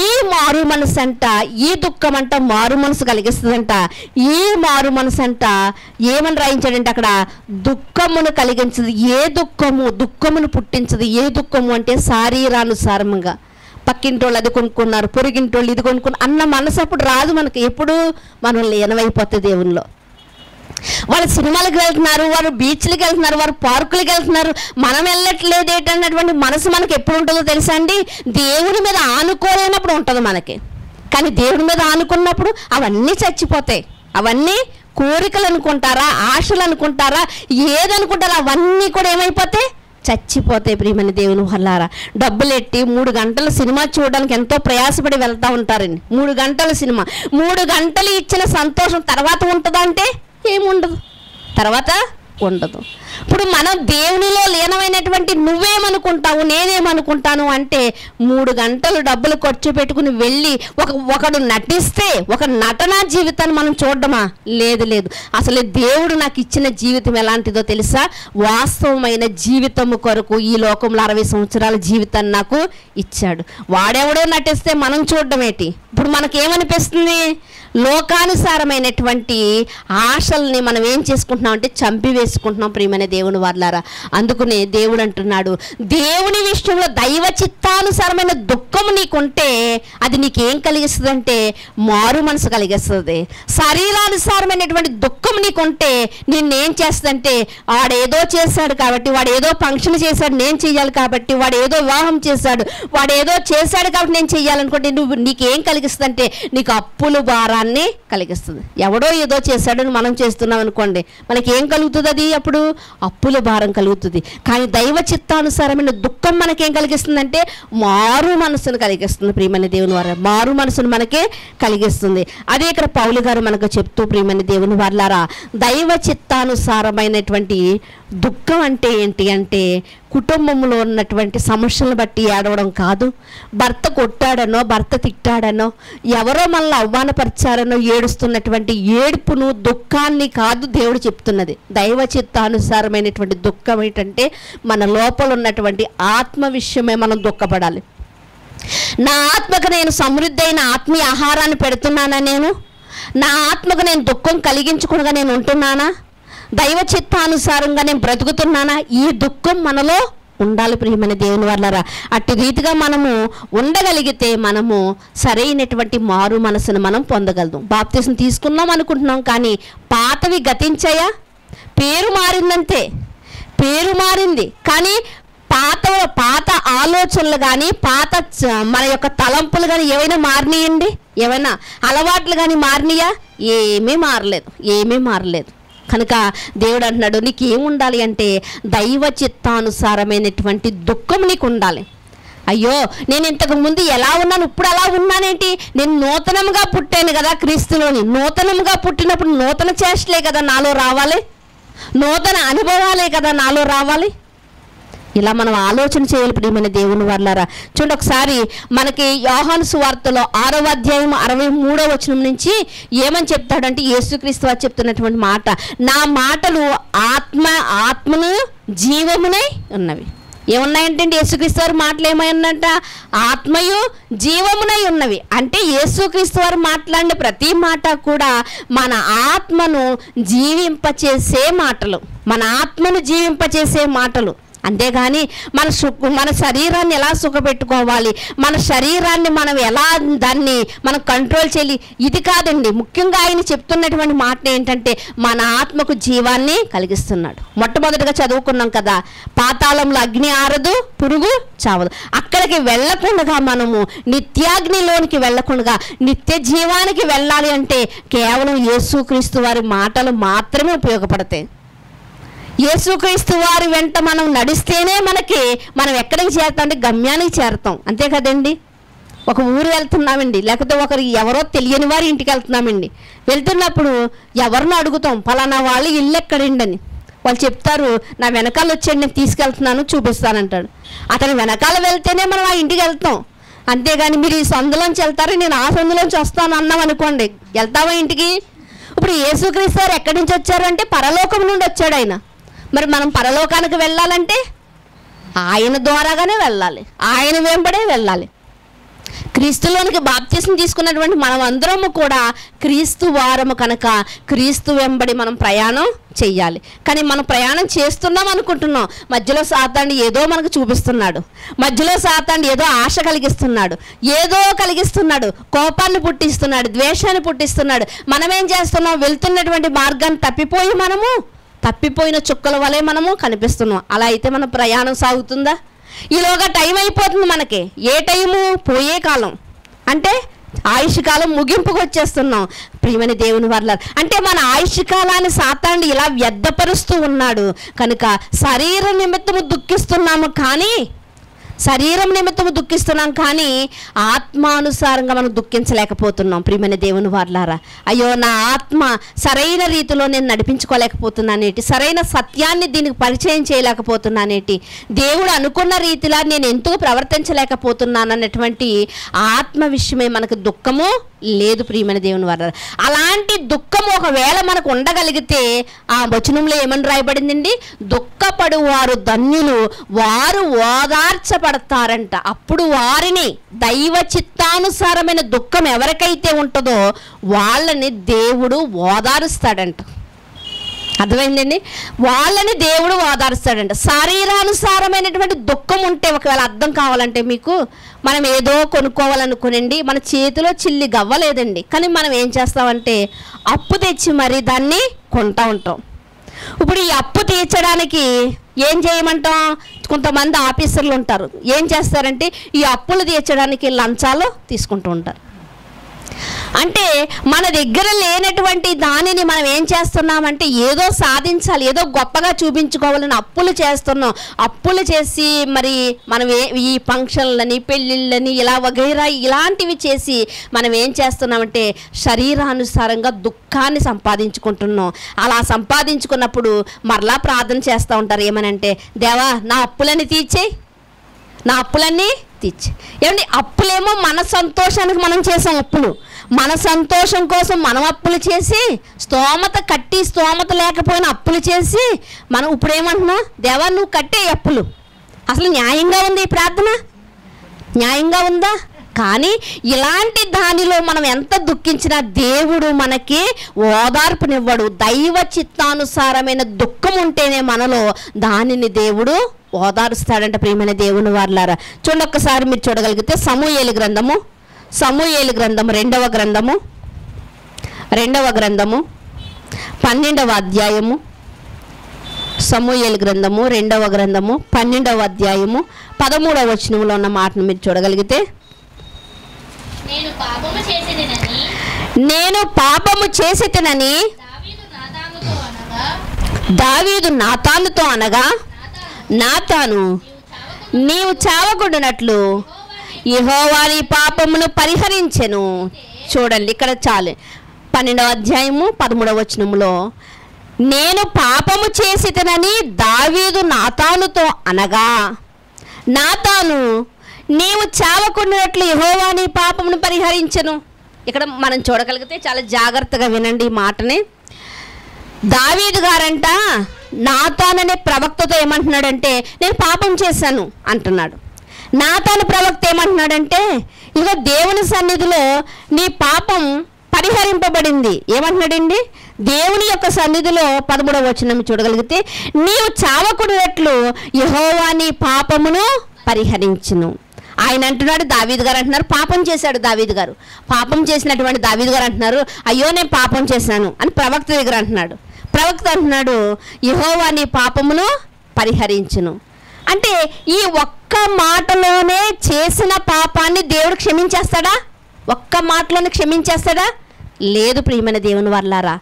Speaker 1: ఈ మారు మనసు అంట, ఈ దుఃఖం అంట మారు మనసు కలిగిస్తుందంట. ఈ మారు మనసు అంట ఏమని రాయించాడంటే అక్కడ దుఃఖమును కలిగించదు. ఏ దుఃఖమును పుట్టించదు. ఏ దుఃఖము అంటే శారీరానుసారంగా పక్కింటోళ్ళు అది కొనుక్కున్నారు, పొరుగింటోళ్ళు ఇది కొనుక్కున్నారు అన్న మనసు అప్పుడు రాదు మనకి. ఎప్పుడు మనం లీనమైపోతే దేవునిలో. వాళ్ళు సినిమాలకు వెళ్తున్నారు, వారు బీచ్లకు వెళ్తున్నారు, వారు పార్కులకు వెళ్తున్నారు, మనం వెళ్ళట్లేదు ఏంటన్నటువంటి మనసు మనకి ఎప్పుడు ఉంటుందో తెలుసా అండి? దేవుని మీద ఆనుకోలేనప్పుడు ఉంటుంది మనకి. కానీ దేవుని మీద ఆనుకున్నప్పుడు అవన్నీ చచ్చిపోతాయి. అవన్నీ కోరికలు అనుకుంటారా, ఆశలు అనుకుంటారా, ఏదనుకుంటారా అవన్నీ కూడా ఏమైపోతాయి? చచ్చిపోతాయి. ప్రియమైన దేవుని వల్లారా డబ్బులెట్టి 3 గంటల సినిమా చూడడానికి ఎంతో ప్రయాసపడి వెళ్తూ ఉంటారండి. 3 గంటల సినిమా, 3 గంటలు ఇచ్చిన సంతోషం తర్వాత ఉంటుందా అంటే ఏముండదు, తర్వాత ఉండదు. ఇప్పుడు మనం దేవునిలో లీనమైనటువంటి నువ్వేమనుకుంటావు, నేనేమనుకుంటాను అంటే 3 గంటలు డబ్బులు ఖర్చు పెట్టుకుని వెళ్ళి ఒకడు నటిస్తే ఒక నటనా జీవితాన్ని మనం చూడడమా? లేదు. అసలు దేవుడు నాకు ఇచ్చిన జీవితం ఎలాంటిదో తెలుసా? వాస్తవమైన జీవితము కొరకు ఈ లోకంలో 60 సంవత్సరాల జీవితాన్ని నాకు ఇచ్చాడు. వాడెవడో నటిస్తే మనం చూడడం ఏంటి? ఇప్పుడు మనకేమనిపిస్తుంది? లోకానుసారమైనటువంటి ఆశల్ని మనం ఏం చేసుకుంటున్నాం అంటే చంపివేసుకుంటున్నాం ప్రియమైన దేవుని వారలారా. అందుకనే దేవుడు అంటున్నాడు దేవుని విషయంలో దైవ చిత్తానుసారమైన దుఃఖం నీకుంటే అది నీకేం కలిగిస్తుంది అంటే మారు మనసు కలిగిస్తుంది. శరీరానుసారమైనటువంటి దుఃఖం నీకుంటే నిన్నేం చేస్తుందంటే వాడేదో చేశాడు కాబట్టి, వాడు ఏదో ఫంక్షన్ చేశాడు నేను చెయ్యాలి కాబట్టి, వాడు ఏదో వివాహం చేశాడు, వాడు ఏదో చేశాడు కాబట్టి నేను చెయ్యాలనుకుంటే నీకేం కలిగిస్తుంది అంటే నీకు అప్పులు భారాన్ని కలిగిస్తుంది. ఎవడో ఏదో చేశాడని మనం చేస్తున్నాం అనుకోండి, మనకి ఏం కలుగుతుంది? అది అప్పుడు అప్పుల భారం కలుగుతుంది. కానీ దైవ చిత్తానుసారమైన దుఃఖం మనకేం కలిగిస్తుందంటే మారు మనసును కలిగిస్తుంది. ప్రియమైన దేవుని వారు మారు మనసును మనకే కలిగిస్తుంది. అదే ఇక్కడ పౌలు గారు మనకు చెప్తూ, ప్రియమైన దేవుని వారులారా, దైవ చిత్తానుసారమైనటువంటి దుఃఖం అంటే ఏంటి అంటే కుటుంబంలో ఉన్నటువంటి సమస్యలను బట్టి ఏడవడం కాదు, భర్త కొట్టాడనో భర్త తిట్టాడనో ఎవరో మనల్ని అవమానపరిచారనో ఏడుస్తున్నటువంటి ఏడుపును దుఃఖాన్ని కాదు దేవుడు చెప్తున్నది. దైవ చిత్తానుసారమైనటువంటి దుఃఖం ఏంటంటే మన లోపల ఉన్నటువంటి ఆత్మ విషయమే మనం దుఃఖపడాలి. నా ఆత్మకు నేను సమృద్ధి అయిన ఆత్మీయ ఆహారాన్ని పెడుతున్నానా, నేను నా ఆత్మకు నేను దుఃఖం కలిగించకుండా నేను ఉంటున్నానా, దైవ చిత్తానుసారంగా నేను బ్రతుకుతున్నానా, ఈ దుఃఖం మనలో ఉండాలి. ప్రియమైన దేవుని వల్లరా అట్టి రీతిగా మనము ఉండగలిగితే మనము సరైనటువంటి మారు మనసును మనం పొందగలుగుతాం. బాప్తిసం తీసుకున్నాం అనుకుంటున్నాం, కానీ పాతవి గతించాయా? పేరు మారిందంతే, పేరు మారింది, కానీ పాత ఆలోచనలు కానీ పాత మన యొక్క తలంపులు కానీ ఏమైనా మారినాయండి? ఏమైనా అలవాట్లు కానీ మారినాయా? ఏమీ మారలేదు, ఏమీ మారలేదు. కనుక దేవుడు అంటున్నాడు, నీకు ఏముండాలి అంటే దైవ చిత్తానుసారమైనటువంటి దుఃఖం నీకు ఉండాలి. అయ్యో నేను ఇంతకు ముందు ఎలా ఉన్నాను, ఇప్పుడు అలా ఉన్నానేంటి? నేను నూతనంగా పుట్టాను కదా క్రీస్తులోని. నూతనంగా పుట్టినప్పుడు నూతన చేష్టలే కదా నాలో రావాలి, నూతన అనుభవాలే కదా నాలో రావాలి. ఇలా మనం ఆలోచన చేయాలి. ప్రియమైన దేవుని వర్లారా, చూడండి ఒకసారి మనకి యోహాను సువార్తలో 6వ అధ్యాయం 63వ వచనం నుంచి ఏమని చెప్తాడంటే యేసుక్రీస్తు వారు చెప్తున్నటువంటి మాట, నా మాటలు ఆత్మను జీవమునై ఉన్నవి. ఏమున్నాయంటే యేసుక్రీస్తు వారి మాటలు ఏమైందంట? ఆత్మయు జీవమునై ఉన్నవి. అంటే యేసుక్రీస్తు వారు మాట్లాడిన ప్రతి మాట కూడా మన ఆత్మను జీవింపచేసే మాటలు, మన ఆత్మను జీవింపచేసే మాటలు. అంతేగాని మన శరీరాన్ని ఎలా సుఖపెట్టుకోవాలి, మన శరీరాన్ని మనం ఎలా దాన్ని మనం కంట్రోల్ చేయాలి, ఇది కాదండి. ముఖ్యంగా ఆయన చెప్తున్నటువంటి మాట ఏంటంటే మన ఆత్మకు జీవాన్ని కలిగిస్తున్నాడు. మొట్టమొదటిగా చదువుకున్నాం కదా, పాతాళంలో అగ్ని ఆరదు, పురుగు చావదు. అక్కడికి వెళ్ళకుండా మనము నిత్యాగ్నిలోనికి వెళ్ళకుండా నిత్య జీవానికి వెళ్ళాలి అంటే కేవలం యేసుక్రీస్తు వారి మాటలు మాత్రమే ఉపయోగపడతాయి. యేసుక్రీస్తు వారి వెంట మనం నడిస్తేనే మనం ఎక్కడికి చేరుతాం అంటే గమ్యానికి చేరుతాం. అంతే కదండి. ఒక ఊరు వెళ్తున్నామండి, లేకపోతే ఎవరో తెలియని వారి ఇంటికి వెళ్తున్నామండి. వెళ్తున్నప్పుడు ఎవరిని అడుగుతాం, పలానా వాళ్ళు ఇల్లు ఎక్కడండి అని. వాళ్ళు చెప్తారు, నా వెనకాల వచ్చాడు, నేను తీసుకెళ్తున్నాను, చూపిస్తానంటాడు. అతని వెనకాల వెళ్తేనే మనం ఆ ఇంటికి వెళ్తాం. అంతేగాని మీరు ఈ సందులోంచి వెళ్తారు, నేను ఆ సందులోంచి వస్తాను అన్నాం అనుకోండి, వెళ్తావా ఇంటికి? ఇప్పుడు యేసుక్రీస్తు వారు ఎక్కడి నుంచి వచ్చారు అంటే పరలోకం నుండి వచ్చాడు ఆయన. మరి మనం పరలోకానికి వెళ్ళాలంటే ఆయన ద్వారాగానే వెళ్ళాలి, ఆయన వెంబడే వెళ్ళాలి. క్రీస్తులోనికి బాప్తిసం తీసుకున్నటువంటి మనం అందరము కూడా క్రీస్తు వారము కనుక క్రీస్తు వెంబడి మనం ప్రయాణం చెయ్యాలి. కానీ మనం ప్రయాణం చేస్తున్నాం అనుకుంటున్నాం, మధ్యలో సాతాను ఏదో మనకు చూపిస్తున్నాడు, మధ్యలో సాతాను ఏదో ఆశ కలిగిస్తున్నాడు, ఏదో కలిగిస్తున్నాడు, కోపాన్ని పుట్టిస్తున్నాడు, ద్వేషాన్ని పుట్టిస్తున్నాడు. మనం ఏం చేస్తున్నాం? వెళ్తున్నటువంటి మార్గాన్ని తప్పిపోయిన చుక్కల వలె మనము కనిపిస్తున్నాం. అలా అయితే మన ప్రయాణం సాగుతుందా? ఈలోగా టైం అయిపోతుంది మనకి. ఏ టైము? పోయే కాలం, అంటే ఆయుష్ కాలం ముగింపుకు వచ్చేస్తున్నాం. ప్రియమైన దేవుని వర్ల అంటే మన ఆయుష్ కాలాన్ని సాతాను ఇలా వ్యర్థపరుస్తూ ఉన్నాడు. కనుక శరీర నిమిత్తము దుఃఖిస్తున్నాము, కానీ శరీరం నిమిత్తము దుఃఖిస్తున్నాం, కానీ ఆత్మానుసారంగా మనం దుఃఖించలేకపోతున్నాం. ప్రియమైన దేవుని వారలారా, అయ్యో నా ఆత్మ సరైన రీతిలో నేను నడిపించుకోలేకపోతున్నానేటి, సరైన సత్యాన్ని దీనికి పరిచయం చేయలేకపోతున్నానేటి, దేవుడు అనుకున్న రీతిలా నేను ఎందుకు ప్రవర్తించలేకపోతున్నానన్నటువంటి ఆత్మ విషయమే మనకు దుఃఖము లేదు. ప్రియమైన దేవుని వారలారా, అలాంటి దుఃఖం ఒకవేళ మనకు ఉండగలిగితే ఆ వచనంలో ఏమని రాయబడిందండి? దుఃఖపడు వారు ధన్యులు, వారు ఓదార్చబడతారంట. అప్పుడు వారిని దైవ చిత్తానుసారమైన దుఃఖం ఎవరికైతే ఉంటుందో వాళ్ళని దేవుడు ఓదారుస్తాడంట. అర్థమైందండి? వాళ్ళని దేవుడు ఓదారుస్తాడంట. శరీరానుసారమైనటువంటి దుఃఖం ఉంటే ఒకవేళ అర్థం కావాలంటే మీకు, మనం ఏదో కొనుక్కోవాలనుకునండి, మన చేతిలో చిల్లి గవ్వలేదండి, కానీ మనం ఏం చేస్తామంటే అప్పు తెచ్చి మరి దాన్ని కొంటా ఉంటాం. ఇప్పుడు ఈ అప్పు తీర్చడానికి ఏం చేయమంటాం? కొంతమంది ఆఫీసర్లు ఉంటారు, ఏం చేస్తారంటే ఈ అప్పులు తీర్చడానికి లంచాలు తీసుకుంటూ ఉంటారు. అంటే మన దగ్గర లేనటువంటి దానిని మనం ఏం చేస్తున్నామంటే ఏదో సాధించాలి, ఏదో గొప్పగా చూపించుకోవాలని అప్పులు చేస్తున్నాం. అప్పులు చేసి మరి మనం ఈ ఫంక్షన్లని, పెళ్ళిళ్ళని, ఇలా వగైరా ఇలాంటివి చేసి మనం ఏం చేస్తున్నామంటే శరీరానుసారంగా దుఃఖాన్ని సంపాదించుకుంటున్నాం. అలా సంపాదించుకున్నప్పుడు మరలా ప్రార్థన చేస్తూ ఉంటారు, ఏమనంటే దేవా నా అప్పులని తీర్చేయి, నా అప్పులన్నీ తీర్చి. ఏమండి, అప్పులేమో మన సంతోషానికి మనం చేసాం అప్పులు, మన సంతోషం కోసం మనం అప్పులు చేసి, స్తోమత కట్టి స్తోమత లేకపోయినా అప్పులు చేసి మనం ఇప్పుడు ఏమంటున్నాం, దేవా నువ్వు కట్టే అప్పులు. అసలు న్యాయంగా ఉంది ఈ ప్రార్థన? న్యాయంగా ఉందా? కానీ ఇలాంటి దానిలో మనం ఎంత దుఃఖించినా దేవుడు మనకి ఓదార్పునివ్వడు. దైవ చిత్తానుసారమైన దుఃఖం ఉంటేనే మనలో దానిని దేవుడు ఓదారుస్తాడంట. ప్రియమైన దేవుని వారలారా, చూడండి ఒక్కసారి మీరు చూడగలిగితే సమూయేలు గ్రంథము 2వ గ్రంథము 12వ అధ్యాయము, సమూయేలు గ్రంథము 2వ గ్రంథము 12వ అధ్యాయము 13వ వచనంలో ఉన్న మాటను మీరు చూడగలిగితే, నేను పాపము చేసితినని దావీదు నాతానుతో అనగా, నాతాను నీవు చావకుండునట్లు యెహోవా నీ పాపమును పరిహరించెను. చూడండి ఇక్కడ చాలు, 12వ అధ్యాయము 13వ వచనములో నేను పాపము చేసితినని దావీదు నాతానుతో అనగా, నాతాను నీవు చావకుండునట్లు యెహోవా నీ పాపమును పరిహరించెను. ఇక్కడ మనం చూడగలిగితే చాలా జాగ్రత్తగా వినండి ఈ మాటని. దావీదు గారంట నాతాను అనే ప్రవక్తతో ఏమంటున్నాడంటే నేను పాపం చేశాను అంటున్నాడు. నాతాను ప్రవక్త ఏమంటున్నాడంటే ఇక దేవుని సన్నిధిలో నీ పాపం పరిహరింపబడింది. ఏమంటున్నాడండి? దేవుని యొక్క సన్నిధిలో 13వ వచనం చూడగలిగితే నీవు చావకున్నట్లు యెహోవా నీ పాపమును పరిహరించును. ఆయన అంటున్నాడు, దావీదు గారు అంటున్నారు పాపం చేశాడు. దావీదు గారు పాపం చేసినటువంటి దావీదు గారు అంటున్నారు అయ్యో నేను పాపం చేశాను అని ప్రవక్త దగ్గర అంటున్నాడు. ప్రవక్త అంటున్నాడు యెహోవా నీ పాపమును పరిహరించును. అంటే ఈ ఒక్క మాటలోనే చేసిన పాపాన్ని దేవుడు క్షమించేస్తాడా? ఒక్క మాటలోనే క్షమించేస్తాడా? లేదు ప్రియమైన దేవుని వర్లారా,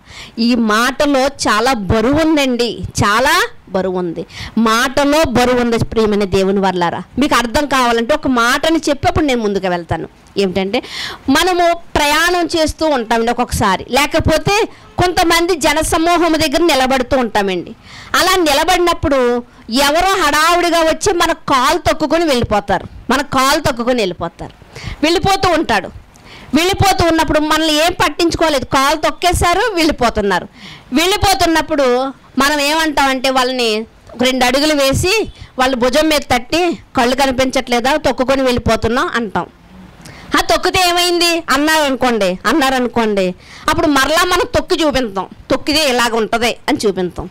Speaker 1: ఈ మాటలో చాలా బరువు ఉందండి, చాలా బరువు ఉంది. మాటలో బరువు ఉంది ప్రియమైన దేవుని వర్లారా. మీకు అర్థం కావాలంటే ఒక మాటని చెప్పేప్పుడు నేను ముందుకు వెళ్తాను. ఏమిటంటే మనము ప్రయాణం చేస్తూ ఉంటామండి ఒక్కొక్కసారి, లేకపోతే కొంతమంది జనసమూహం దగ్గర నిలబడుతూ ఉంటామండి. అలా నిలబడినప్పుడు ఎవరో హడావుడిగా వచ్చి మన కాలు తొక్కుకొని వెళ్ళిపోతారు, వెళ్ళిపోతూ ఉంటాడు. వెళ్ళిపోతూ ఉన్నప్పుడు మనల్ని ఏం పట్టించుకోలేదు, కాలు తొక్కేశారు, వెళ్ళిపోతున్నప్పుడు మనం ఏమంటామంటే వాళ్ళని 2 అడుగులు వేసి వాళ్ళు భుజం మీద తట్టి కళ్ళు కనిపించట్లేదా తొక్కుకొని వెళ్ళిపోతున్నాం అంటాం. ఆ తొక్కితే ఏమైంది అన్నారనుకోండి అప్పుడు మరలా మనం తొక్కితే ఇలాగ ఉంటుంది అని చూపిస్తాం.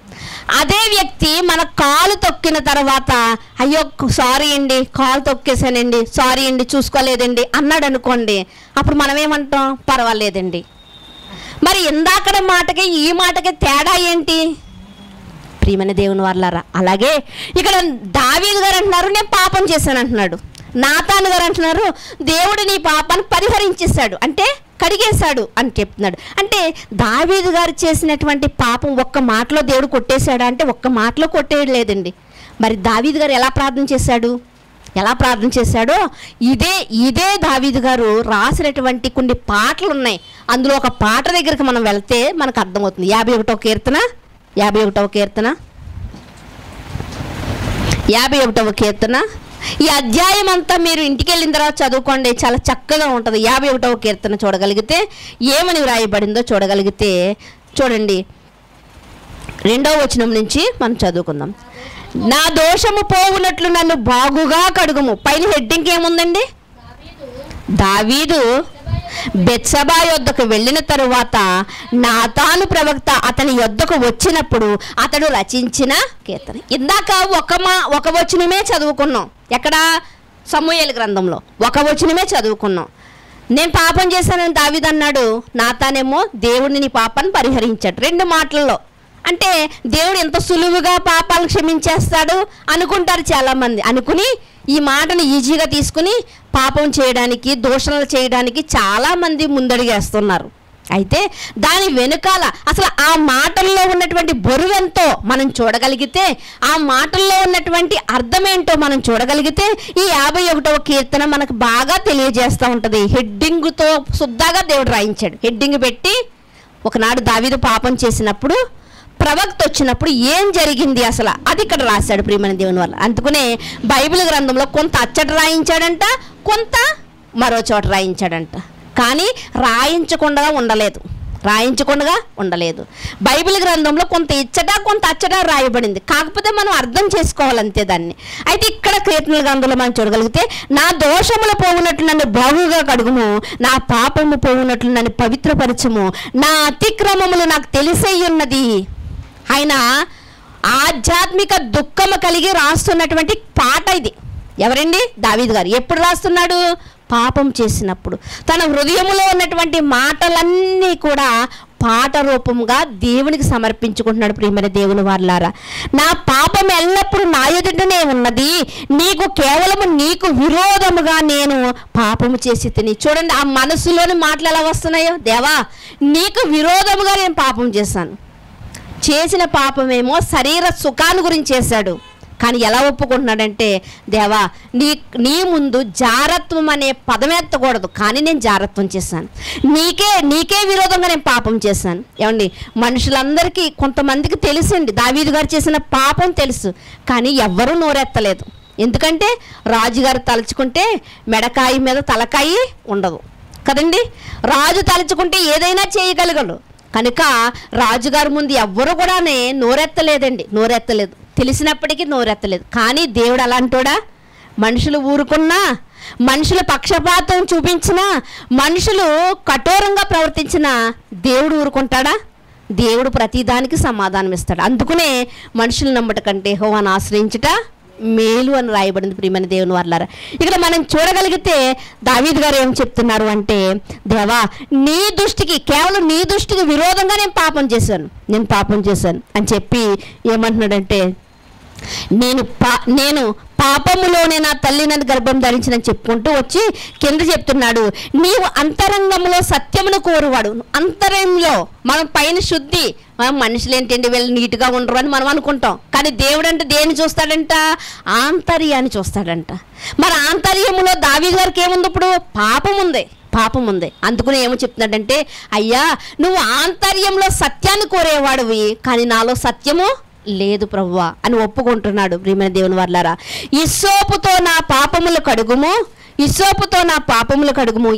Speaker 1: అదే వ్యక్తి మన కాలు తొక్కిన తర్వాత అయ్యో సారీ అండి కాలు తొక్కేసానండి, సారీ అండి చూసుకోలేదండి అన్నాడు అనుకోండి, అప్పుడు మనం ఏమంటాం పర్వాలేదండి. మరి ఇందాకడ మాటకి ఈ మాటకి తేడా ఏంటి ప్రియమైన దేవుని వర్లారా? అలాగే ఇక్కడ దావీదు గారు అంటున్నారు నేను పాపం చేశాను అంటున్నాడు. నాతాను గారు అంటున్నారు దేవుడు నీ పాపాన్ని పరిహరించేశాడు, అంటే కడిగేశాడు అని చెప్తున్నాడు. అంటే దావీదు గారు చేసినటువంటి పాపం ఒక్క మాటలో దేవుడు కొట్టేశాడా అంటే ఒక్క మాటలో కొట్టేయలేదండి. మరి దావీదు గారు ఎలా ప్రార్థన చేశాడో ఇదే దావీదు గారు రాసినటువంటి కొన్ని పాటలు ఉన్నాయి. అందులో ఒక పాట దగ్గరికి మనం వెళ్తే మనకు అర్థమవుతుంది. 51వ కీర్తన ఈ అధ్యాయం అంతా మీరు ఇంటికి వెళ్ళిన తర్వాత చదువుకోండి, చాలా చక్కగా ఉంటుంది. 51వ కీర్తన చూడగలిగితే ఏమని వ్రాయబడిందో చూడగలిగితే చూడండి, 2వ వచనం నుంచి మనం చదువుకుందాం. నా దోషము పోవునట్లు నన్ను బాగుగా కడుగుము. పైన హెడ్డింగ్ ఏముందండి? దావీదు బెత్షెబా యొద్దకు వెళ్ళిన తరువాత నాతాను ప్రవక్త అతని యొద్దకు వచ్చినప్పుడు అతడు రచించిన కీర్తన. ఇందాక ఒక వచనమే చదువుకున్నాం. ఎక్కడ? సమూయేలు గ్రంథంలో ఒక వచనమే చదువుకున్నాం. నేను పాపం చేశానని దావీదు అన్నాడు, నాతానేమో దేవుడిని నీ పాపాన్ని పరిహరించాడు. 2 మాటల్లో. అంటే దేవుడు ఎంత సులువుగా పాపాలను క్షమించేస్తాడు అనుకుంటారు చాలామంది. అనుకుని ఈ మాటను ఈజీగా తీసుకుని పాపం చేయడానికి, దూషణలు చేయడానికి చాలామంది ముందడుగేస్తున్నారు. అయితే దాని వెనుకాల అసలు ఆ మాటల్లో ఉన్నటువంటి బరువెంతో మనం చూడగలిగితే, ఆ మాటల్లో ఉన్నటువంటి అర్థమేంటో మనం చూడగలిగితే ఈ 51వ కీర్తన మనకు బాగా తెలియజేస్తూ ఉంటుంది. హెడ్డింగ్తో శుద్ధాగా దేవుడు రాయించాడు. హెడ్డింగ్ పెట్టి ఒకనాడు దావీదు పాపం చేసినప్పుడు ప్రవక్త వచ్చినప్పుడు ఏం జరిగింది అసలు అది ఇక్కడ రాశాడు ప్రియమైన దేవుని వల్ల. అందుకనే బైబిల్ గ్రంథంలో కొంత అచ్చట రాయించాడంట, కొంత మరో చోట రాయించాడంట. కానీ రాయించకుండా ఉండలేదు. బైబిల్ గ్రంథంలో కొంత ఇచ్చట కొంత అచ్చట రాయబడింది. కాకపోతే మనం అర్థం చేసుకోవాలంతే దాన్ని. అయితే ఇక్కడ కీర్తనల గ్రంథంలో మనం చూడగలిగితే, నా దోషములు పోవునట్లు నన్ను బాగుగా కడుగుము, నా పాపము పోవునట్లు నన్ను పవిత్రపరచుము, నా అతిక్రమములు నాకు తెలిసై ఉన్నది. ఆయన ఆధ్యాత్మిక దుఃఖము కలిగి రాస్తున్నటువంటి పాట ఇది. ఎవరండి? దావీదు గారు. ఎప్పుడు రాస్తున్నాడు? పాపం చేసినప్పుడు. తన హృదయంలో ఉన్నటువంటి మాటలన్నీ కూడా పాట రూపంగా దేవునికి సమర్పించుకుంటున్నాడు. ప్రియమైన దేవుని వారలారా, నా పాపం ఎల్లప్పుడూ నా ఎదుటనే ఉన్నది, నీకు కేవలము నీకు విరోధముగా నేను పాపము చేసి తిని. చూడండి ఆ మనసులోని మాటలు ఎలా వస్తున్నాయో. దేవా, నీకు విరోధముగా నేను పాపం చేశాను. చేసిన పాపమేమో శరీర సుఖాన్ని గురించి చేశాడు. కానీ ఎలా ఒప్పుకుంటున్నాడంటే, దేవా నీ ముందు జారత్వం అనే పదం ఎత్తకూడదు, కానీ నేను జారత్వం చేశాను. నీకే విరోధంగా నేను పాపం చేశాను. ఏమండి, మనుషులందరికీ కొంతమందికి తెలుసండి దావీదు గారు చేసిన పాపం తెలుసు, కానీ ఎవ్వరూ నోరెత్తలేదు. ఎందుకంటే రాజుగారు తలుచుకుంటే మెడకాయ మీద తలకాయి ఉండదు కదండి. రాజు తలుచుకుంటే ఏదైనా చేయగలగలు. కనుక రాజుగారి ముందు ఎవ్వరు కూడా నోరెత్తలేదు. తెలిసినప్పటికీ నోరెత్తలేదు. కానీ దేవుడు అలాంటోడా? మనుషులు ఊరుకున్నా, మనుషుల పక్షపాతం చూపించినా, మనుషులు కఠోరంగా ప్రవర్తించినా దేవుడు ఊరుకుంటాడా? దేవుడు ప్రతిదానికి సమాధానం ఇస్తాడు. అందుకునే మనుషులు నమ్మట కంటే యెహోవాను ఆశ్రయించుట మేలు అని రాయబడింది. ప్రియమైన దేవుని వారలారా, ఇక్కడ మనం చూడగలిగితే దావీదు గారు ఏం చెప్తున్నారు అంటే, దేవా కేవలం నీ దృష్టికి విరోధంగా నేను పాపం చేశాను అని చెప్పి ఏమంటున్నాడంటే, నేను పాపములోనే నా తల్లి నన్ను గర్భం ధరించినని చెప్పుకుంటూ వచ్చి కింద చెప్తున్నాడు, నీవు అంతరంగంలో సత్యమును కోరువాడు. అంతరంగంలో మనం పైన శుద్ధి, మనం మనుషులు ఏంటండి వీళ్ళు నీట్గా ఉండరు అని మనం అనుకుంటాం. కానీ దేవుడు అంటే దేన్ని చూస్తాడంట? ఆంతర్యాన్ని చూస్తాడంట. మరి ఆంతర్యములో దావీదు గారికి ఏముంది? ఇప్పుడు పాపం ఉంది. అందుకని ఏమో చెప్తున్నాడంటే, అయ్యా నువ్వు ఆంతర్యంలో సత్యాన్ని కోరేవాడివి, కానీ నాలో సత్యము లేదు ప్రభువా అని ఒప్పుకుంటున్నాడు. ప్రియమైన దేవుని వారలారా, హిస్సోపుతో నా పాపములు కడుగుము,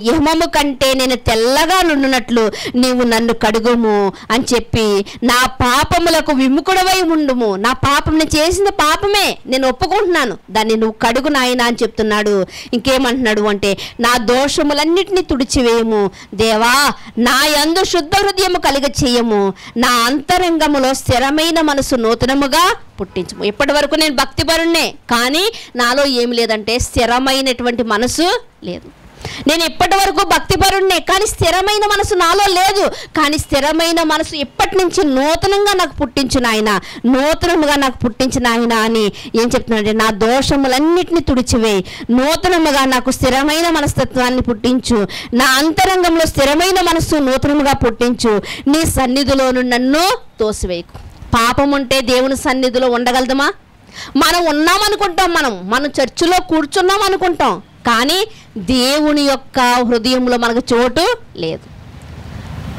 Speaker 1: యెహోవా కంటే నేను తెల్లగా నుండునట్లు నీవు నన్ను కడుగుము అని చెప్పి, నా పాపములకు విముఖుడవై ఉండుము. నా పాపం, నేను చేసిన పాపమే, నేను ఒప్పుకుంటున్నాను, దాన్ని నువ్వు కడుగు నాయనా అని చెప్తున్నాడు. ఇంకేమంటున్నాడు అంటే, నా దోషములన్నిటినీ తుడిచివేయము దేవా, నా యందు శుద్ధ హృదయము కలిగ చేయము, నా అంతరంగములో స్థిరమైన మనసు నూతనముగా పుట్టించము. ఇప్పటి వరకు నేను భక్తిపరుణ్ణే, కానీ నాలో ఏమి లేదంటే స్థిరమైనటువంటి మనసు లేదు. నేను ఇప్పటి వరకు భక్తిపరుణ్ణే, కానీ స్థిరమైన మనసు నాలో లేదు. కానీ స్థిరమైన మనసు ఇప్పటి నుంచి నూతనంగా నాకు పుట్టించిన ఆయన అని ఏం చెప్తున్నాడంటే, నా దోషములన్నిటిని తుడిచివేయి, నూతనముగా నాకు స్థిరమైన మనస్తత్వాన్ని పుట్టించు, నా అంతరంగంలో స్థిరమైన మనసు నూతనముగా పుట్టించు, నీ సన్నిధిలోను నన్ను తోసివేయకు. పాపం ఉంటే దేవుని సన్నిధిలో ఉండగలదమా? మనం ఉన్నామనుకుంటాం, మనం చర్చిలో కూర్చున్నాం అనుకుంటాం, కానీ దేవుని యొక్క హృదయంలో మనకు చోటు లేదు.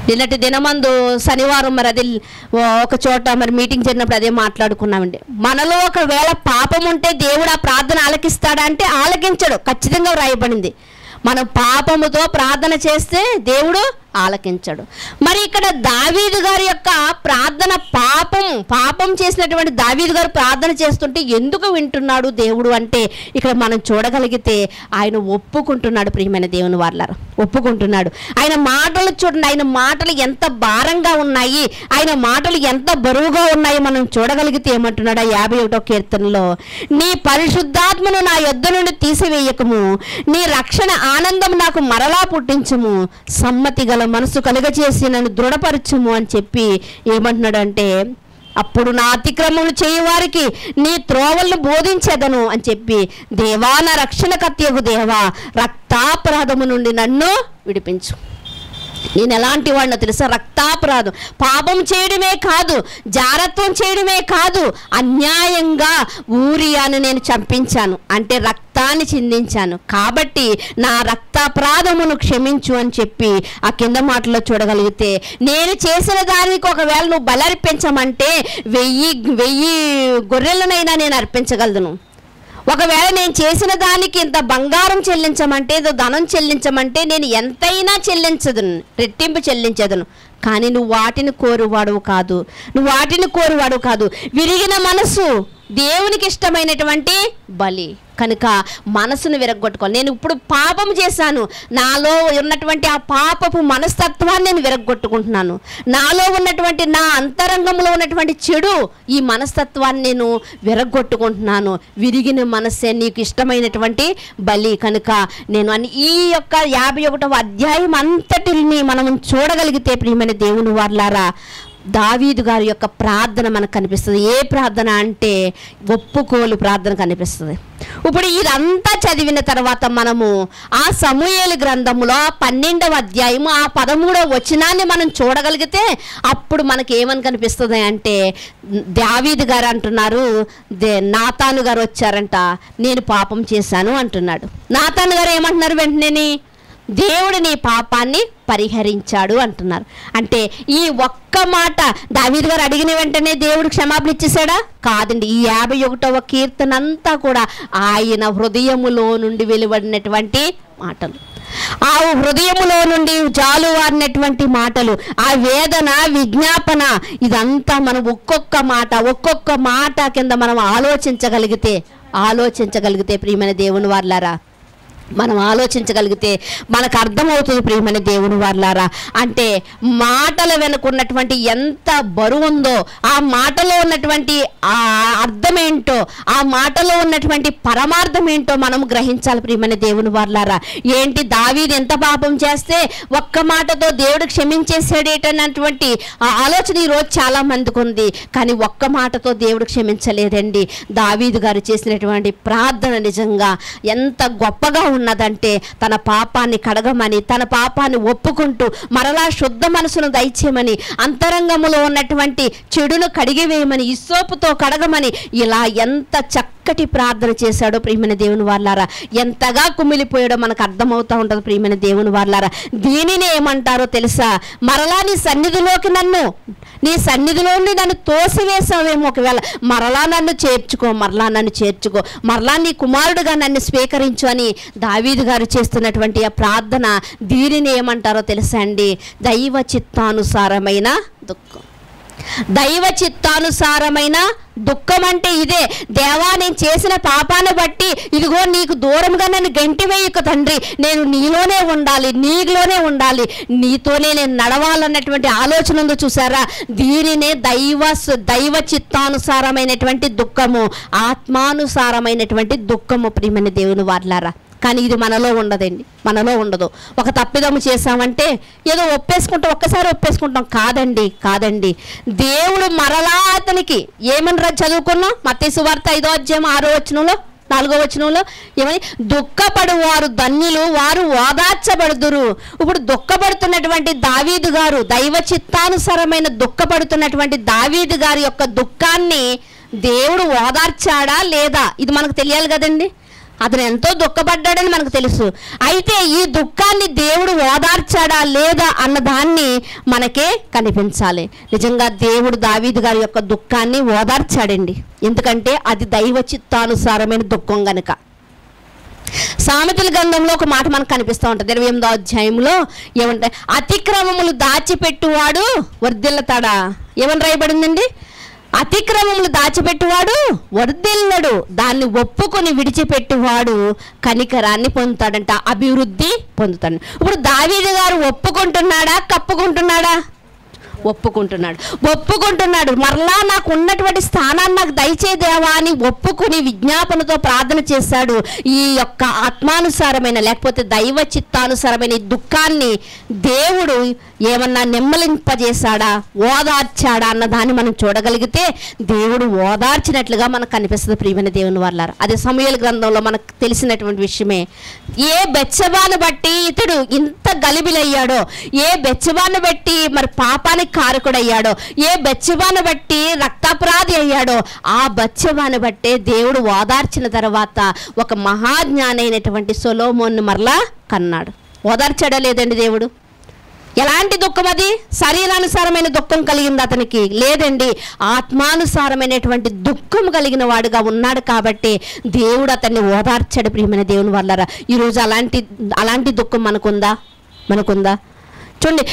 Speaker 1: నిన్నటి దినమందు శనివారం మరి అది ఒక చోట మరి మీటింగ్ జరిగినప్పుడు అదే మాట్లాడుకున్నామండి. మనలో ఒకవేళ పాపం ఉంటే దేవుడు ఆ ప్రార్థన ఆలకిస్తాడా అంటే ఆలకించడు. ఖచ్చితంగా రాయబడింది, మనం పాపముతో ప్రార్థన చేస్తే దేవుడు ఆలకించడు. మరి ఇక్కడ దావీదు గారి యొక్క ప్రార్థన, పాపం చేసినటువంటి దావీదు గారు ప్రార్థన చేస్తుంటే ఎందుకు వింటున్నాడు దేవుడు అంటే, ఇక్కడ మనం చూడగలిగితే ఆయన ఒప్పుకుంటున్నాడు. ప్రియమైన దేవుని వారలారా, ఒప్పుకుంటున్నాడు. ఆయన మాటలు చూడండి, ఆయన మాటలు ఎంత భారంగా ఉన్నాయి, ఆయన మాటలు ఎంత బరువుగా ఉన్నాయి మనం చూడగలిగితే ఏమంటున్నాడు 51వ కీర్తనలో, నీ పరిశుద్ధాత్మను నా యొద్ద నుండి తీసివేయకము, నీ రక్షణ ఆనందం నాకు మరలా పుట్టించము, సమ్మతి గల మనసు కలుగచేసి నన్ను దృఢపరచుము అని చెప్పి ఏమంటున్నాడు అంటే, అప్పుడు నా అతిక్రమములు చేయువారికి నీ త్రోవలను బోధించెదను అని చెప్పి, దేవా నా రక్షణ కత్యగు దేవా, రక్తాపరాధము నుండి నన్ను విడిపించు. నేను ఎలాంటి వాడినో తెలుసా? రక్తాపరాధం, పాపం చేయడమే కాదు, జారత్వం చేయడమే కాదు, అన్యాయంగా ఊరియాను నేను చంపించాను, అంటే రక్తాన్ని చిందించాను. కాబట్టి నా రక్తాపరాధమును క్షమించు అని చెప్పి ఆ కింద మాటలో చూడగలిగితే, నేను చేసిన దానికి ఒకవేళ నువ్వు బలర్పించమంటే 1000 గొర్రెలనైనా నేను అర్పించగలను. ఒకవేళ నేను చేసిన దానికి ఇంత బంగారం చెల్లించమంటే, ఏదో ధనం చెల్లించమంటే నేను ఎంతైనా చెల్లించదును, రెట్టింపు చెల్లించదును. కానీ నువ్వు వాటిని కోరువాడు కాదు, నువ్వు వాటిని కోరువాడు కాదు. విరిగిన మనసు దేవునికి ఇష్టమైనటువంటి బలి. కనుక మనసును విరగొట్టుకోవాలి. నేను ఇప్పుడు పాపం చేశాను, నాలో ఉన్నటువంటి ఆ పాపపు మనస్తత్వాన్ని నేను విరగొట్టుకుంటున్నాను. నాలో ఉన్నటువంటి, నా అంతరంగంలో ఉన్నటువంటి చెడు ఈ మనస్తత్వాన్ని నేను విరగొట్టుకుంటున్నాను. విరిగిన మనస్సే నీకు ఇష్టమైనటువంటి బలి. కనుక నేను ఈ యొక్క 51వ అధ్యాయం అంతటిని మనం చూడగలిగితే ప్రియమైన దేవుని వారలారా, దావీదు గారి యొక్క ప్రార్థన మనకు కనిపిస్తుంది. ఏ ప్రార్థన అంటే ఒప్పుకోలు ప్రార్థన కనిపిస్తుంది. ఇప్పుడు ఇదంతా చదివిన తర్వాత మనము ఆ సమూయేలు గ్రంథములో 12వ అధ్యాయము ఆ 13వ వచనాన్ని మనం చూడగలిగితే అప్పుడు మనకి ఏమని కనిపిస్తుంది అంటే, దావీదు గారు అంటున్నారు, నాతాను గారు వచ్చారంట, నేను పాపం చేశాను అంటున్నాడు. నాతాను గారు ఏమంటున్నారు? వెంటనే దేవుడు నీ పాపాన్ని పరిహరించాడు అంటున్నారు. అంటే ఈ ఒక్క మాట దావీదు గారు అడిగిన వెంటనే దేవుడు క్షమాపణ ఇచ్చేసాడా? కాదండి. ఈ 51వ కీర్తన అంతా కూడా ఆయన హృదయములో నుండి వెలువడినటువంటి మాటలు, ఆ హృదయములో నుండి జాలువారినటువంటి మాటలు, ఆ వేదన, విజ్ఞాపన, ఇదంతా మనం ఒక్కొక్క మాట కింద మనం ఆలోచించగలిగితే ప్రియమైన దేవుని వారలారా, మనం ఆలోచించగలిగితే మనకు అర్థమవుతుంది ప్రియమైన దేవుని వారలారా. అంటే మాటల వెనుకున్నటువంటి ఎంత బరువు ఉందో, ఆ మాటలో ఉన్నటువంటి ఆ అర్థం ఏంటో, ఆ మాటలో ఉన్నటువంటి పరమార్థం ఏంటో మనం గ్రహించాలి ప్రియమైన దేవుని వారలారా. ఏంటి, దావీదు ఎంత పాపం చేస్తే ఒక్క మాటతో దేవుడు క్షమించేసాడేటన్నటువంటి ఆలోచన ఈరోజు చాలా మందికి ఉంది. కానీ ఒక్క మాటతో దేవుడు క్షమించలేదండి. దావీదు గారు చేసినటువంటి ప్రార్థన నిజంగా ఎంత గొప్పగా ఉన్నదంటే, తన పాపాన్ని కడగమని, తన పాపాన్ని ఒప్పుకుంటూ మరలా శుద్ధ మనసును దయచేయమని, అంతరంగములో ఉన్నటువంటి చెడును కడిగివేయమని, ఇస్సోపుతో కడగమని, ఇలా ఎంత చక్కటి ప్రార్థన చేశాడో ప్రియమైన దేవుని వారలారా. ఎంతగా కుమిలిపోయాడో మనకు అర్థమవుతూ ఉంటుంది ప్రియమైన దేవుని వారలారా. దీనిని ఏమంటారో తెలుసా? మరలా నీ సన్నిధిలోకి నీ సన్నిధిలోని నన్ను తోసివేసావేమో, ఒకవేళ మరలా నన్ను చేర్చుకో, మరలా నీ కుమారుడుగా నన్ను స్వీకరించు అని దావీదు గారు చేస్తున్నటువంటి ఆ ప్రార్థన, దీనిని ఏమంటారో తెలుసా అండి? దైవ చిత్తానుసారమైన దుఃఖం. దైవ చిత్తానుసారమైన దుఃఖం అంటే ఇదే. దేవా, నేను చేసిన పాపాన్ని బట్టి ఇదిగో నీకు దూరంగా నన్ను గంటివేయకు తండ్రి, నేను నీలోనే ఉండాలి, నీతోనే నేను నడవాలన్నటువంటి ఆలోచన ఉందో చూసారా? దీనినే దైవ చిత్తానుసారమైనటువంటి దుఃఖము, ఆత్మానుసారమైనటువంటి దుఃఖము ప్రియమైన దేవుని వారలారా. కానీ ఇది మనలో ఉండదండి, మనలో ఉండదు. ఒక తప్పిదము చేశామంటే ఏదో ఒక్కసారి ఒప్పేసుకుంటాం. కాదండి. దేవుడు మరలా అతనికి ఏమని చదువుకున్నాం? మత్తయి సువార్త 5వ అధ్యాయం 6వ వచనంలో 4వ వచనంలో ఏమని? దుఃఖపడు వారు ధన్యులు, వారు ఓదార్చబడుదురు. ఇప్పుడు దుఃఖపడుతున్నటువంటి దావీదు గారు, దైవ చిత్తానుసారమైన దుఃఖపడుతున్నటువంటి దావీదు గారి యొక్క దుఃఖాన్ని దేవుడు ఓదార్చాడా లేదా? ఇది మనకు తెలియాలి కదండి. అతను ఎంతో దుఃఖపడ్డాడని మనకు తెలుసు. అయితే ఈ దుఃఖాన్ని దేవుడు ఓదార్చాడా లేదా అన్నదాన్ని మనకే కనిపించాలి. నిజంగా దేవుడు దావీదు గారి యొక్క దుఃఖాన్ని ఓదార్చాడండి. ఎందుకంటే అది దైవ చిత్తానుసారమైన దుఃఖం గనుక. సామెతల గ్రంథంలో ఒక మాట మనకు కనిపిస్తూ ఉంటుంది. 28వ అధ్యాయంలో ఏమంటాయి? అతిక్రమములు దాచిపెట్టువాడు వర్ధిల్లతాడా? ఏమని రాయబడిందండి? అతిక్రమములు దాచిపెట్టువాడు వర్ధిల్లడు, దాన్ని ఒప్పుకొని విడిచిపెట్టువాడు కనికరాన్ని పొందుతాడంట, అభివృద్ధి పొందుతాడు. ఇప్పుడు దావీదు గారు ఒప్పుకుంటున్నాడా, కప్పుకుంటున్నాడా? ఒప్పుకుంటున్నాడు. మరలా నాకు ఉన్నటువంటి స్థానాన్ని నాకు దయచేదేవా అని ఒప్పుకుని విజ్ఞాపనతో ప్రార్థన చేశాడు. ఈ యొక్క ఆత్మానుసారమైన లేకపోతే దైవ చిత్తానుసారమైన దుఃఖాన్ని దేవుడు ఏమన్నా నెమ్మలింపజేశాడా, ఓదార్చాడా అన్న దాన్ని మనం చూడగలిగితే దేవుడు ఓదార్చినట్లుగా మనకు కనిపిస్తుంది ప్రియమైన దేవుని వాళ్ళారా. అది సమూయేలు గ్రంథంలో మనకు తెలిసినటువంటి విషయమే. ఏ బెత్షెబాను బట్టి ఇతడు ఇంత గలిబిలయ్యాడో, ఏ బెత్షెబాను బట్టి మరి పాపానికి కారకుడయ్యాడో, ఏ బెత్షెబాను బట్టి రక్తాపరాధి అయ్యాడో, ఆ బెత్షెబాను బట్టే దేవుడు ఓదార్చిన తర్వాత ఒక మహాజ్ఞాని అయినటువంటి సొలొమోను మరలా కన్నాడు. ఓదార్చాడా లేదండి దేవుడు? ఎలాంటి దుఃఖం అది? శరీరానుసారమైన దుఃఖం కలిగింది అతనికి? లేదండి, ఆత్మానుసారమైనటువంటి దుఃఖం కలిగిన వాడుగా ఉన్నాడు కాబట్టి దేవుడు అతన్ని ఓదార్చాడు ప్రియమైన దేవుని వల్లరా. ఈరోజు అలాంటి దుఃఖం మనకుందా? చూడండి,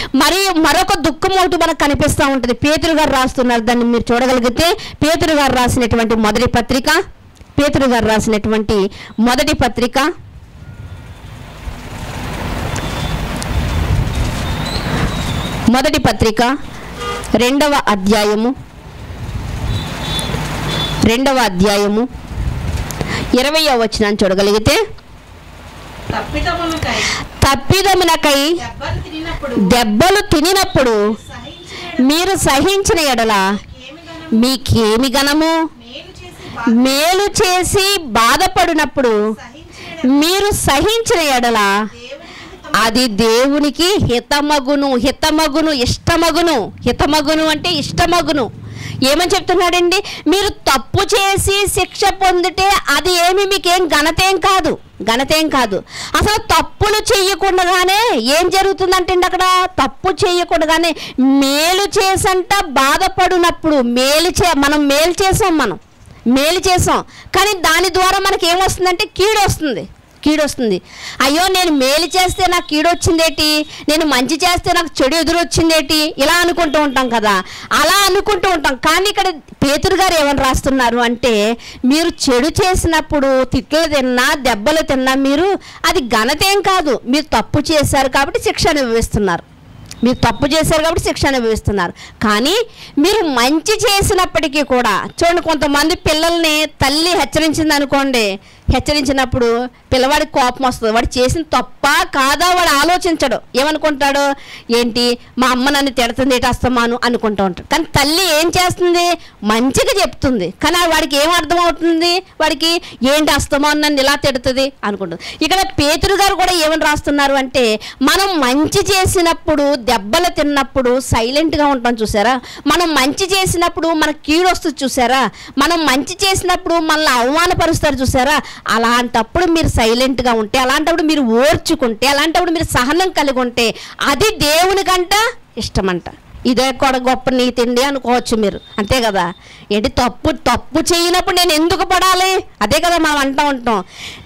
Speaker 1: మరొక దుఃఖం ఒకటి మనకు కనిపిస్తూ ఉంటుంది. పేతురు గారు రాస్తున్నారు, దాన్ని మీరు చూడగలిగితే పేతురు గారు రాసినటువంటి మొదటి పత్రిక 2వ అధ్యాయము 20వ వచనాన్ని చూడగలిగితే, తప్పిదమునకై దెబ్బలు తినినప్పుడు మీరు సహించిన ఎడల మీకేమి గనము? మేలు చేసి బాధపడినప్పుడు మీరు సహించిన ఎడల అది దేవునికి హితమగును. హితమగును అంటే ఇష్టమగును. ఏమని చెప్తున్నాడండి? మీరు తప్పు చేసి శిక్ష పొందితే అది ఏమి మీకేం ఘనతేం కాదు. అసలు తప్పులు చేయకుండానే ఏం జరుగుతుందంటే అక్కడ తప్పు చేయకుండానే మేలు చేసంట బాధపడినప్పుడు మనం మేలు చేసాం కానీ దాని ద్వారా మనకి ఏమొస్తుందంటే కీడు వస్తుంది. అయ్యో, నేను మేలు చేస్తే నాకు కీడు వచ్చిందేటి, నేను మంచి చేస్తే నాకు చెడు ఎదురొచ్చిందేటి, ఇలా అనుకుంటూ ఉంటాం కదా. అలా అనుకుంటూ ఉంటాం. కానీ ఇక్కడ పేతురు గారు ఏమని రాస్తున్నారు అంటే, మీరు చెడు చేసినప్పుడు తిట్లు తిన్నా దెబ్బలు తిన్నా మీరు అది ఘనతేం కాదు. మీరు తప్పు చేశారు కాబట్టి శిక్ష అనుభవిస్తున్నారు. కానీ మీరు మంచి చేసినప్పటికీ కూడా చూడండి, కొంతమంది పిల్లల్ని తల్లి హెచ్చరించినప్పుడు పిల్లవాడికి కోపం వస్తుంది. వాడు చేసిన తప్పా కాదా వాడు ఆలోచించడు. ఏమనుకుంటాడు? ఏంటి మా అమ్మ నన్ను తిడుతుంది ఏంటి అస్తమాను అనుకుంటూ ఉంటాడు. కానీ తల్లి ఏం చేస్తుంది? మంచిగా చెప్తుంది. కానీ వాడికి ఏం అర్థమవుతుంది? వాడికి ఏంటి అస్తమాను నన్ను ఇలా తిడుతుంది అనుకుంటుంది. ఇక్కడ పేతురు గారు కూడా ఏమని రాస్తున్నారు అంటే, మనం మంచి చేసినప్పుడు దెబ్బలు తిన్నప్పుడు సైలెంట్గా ఉంటాం చూసారా? మనం మంచి చేసినప్పుడు మనకు కీడు వస్తుంది చూసారా? మనం మంచి చేసినప్పుడు మనల్ని అవమానపరుస్తారు చూసారా? అలాంటప్పుడు మీరు సైలెంట్గా ఉంటే, అలాంటప్పుడు మీరు ఓర్చుకుంటే, అలాంటప్పుడు మీరు సహనం కలిగి ఉంటే అది దేవునికంట ఇష్టమంట. ఇదే కూడా గొప్ప నీతిండి అనుకోవచ్చు మీరు, అంతే కదా. ఏంటి తప్పు చేయనప్పుడు నేను ఎందుకు పడాలి? అదే కదా మనం ఉంటాం.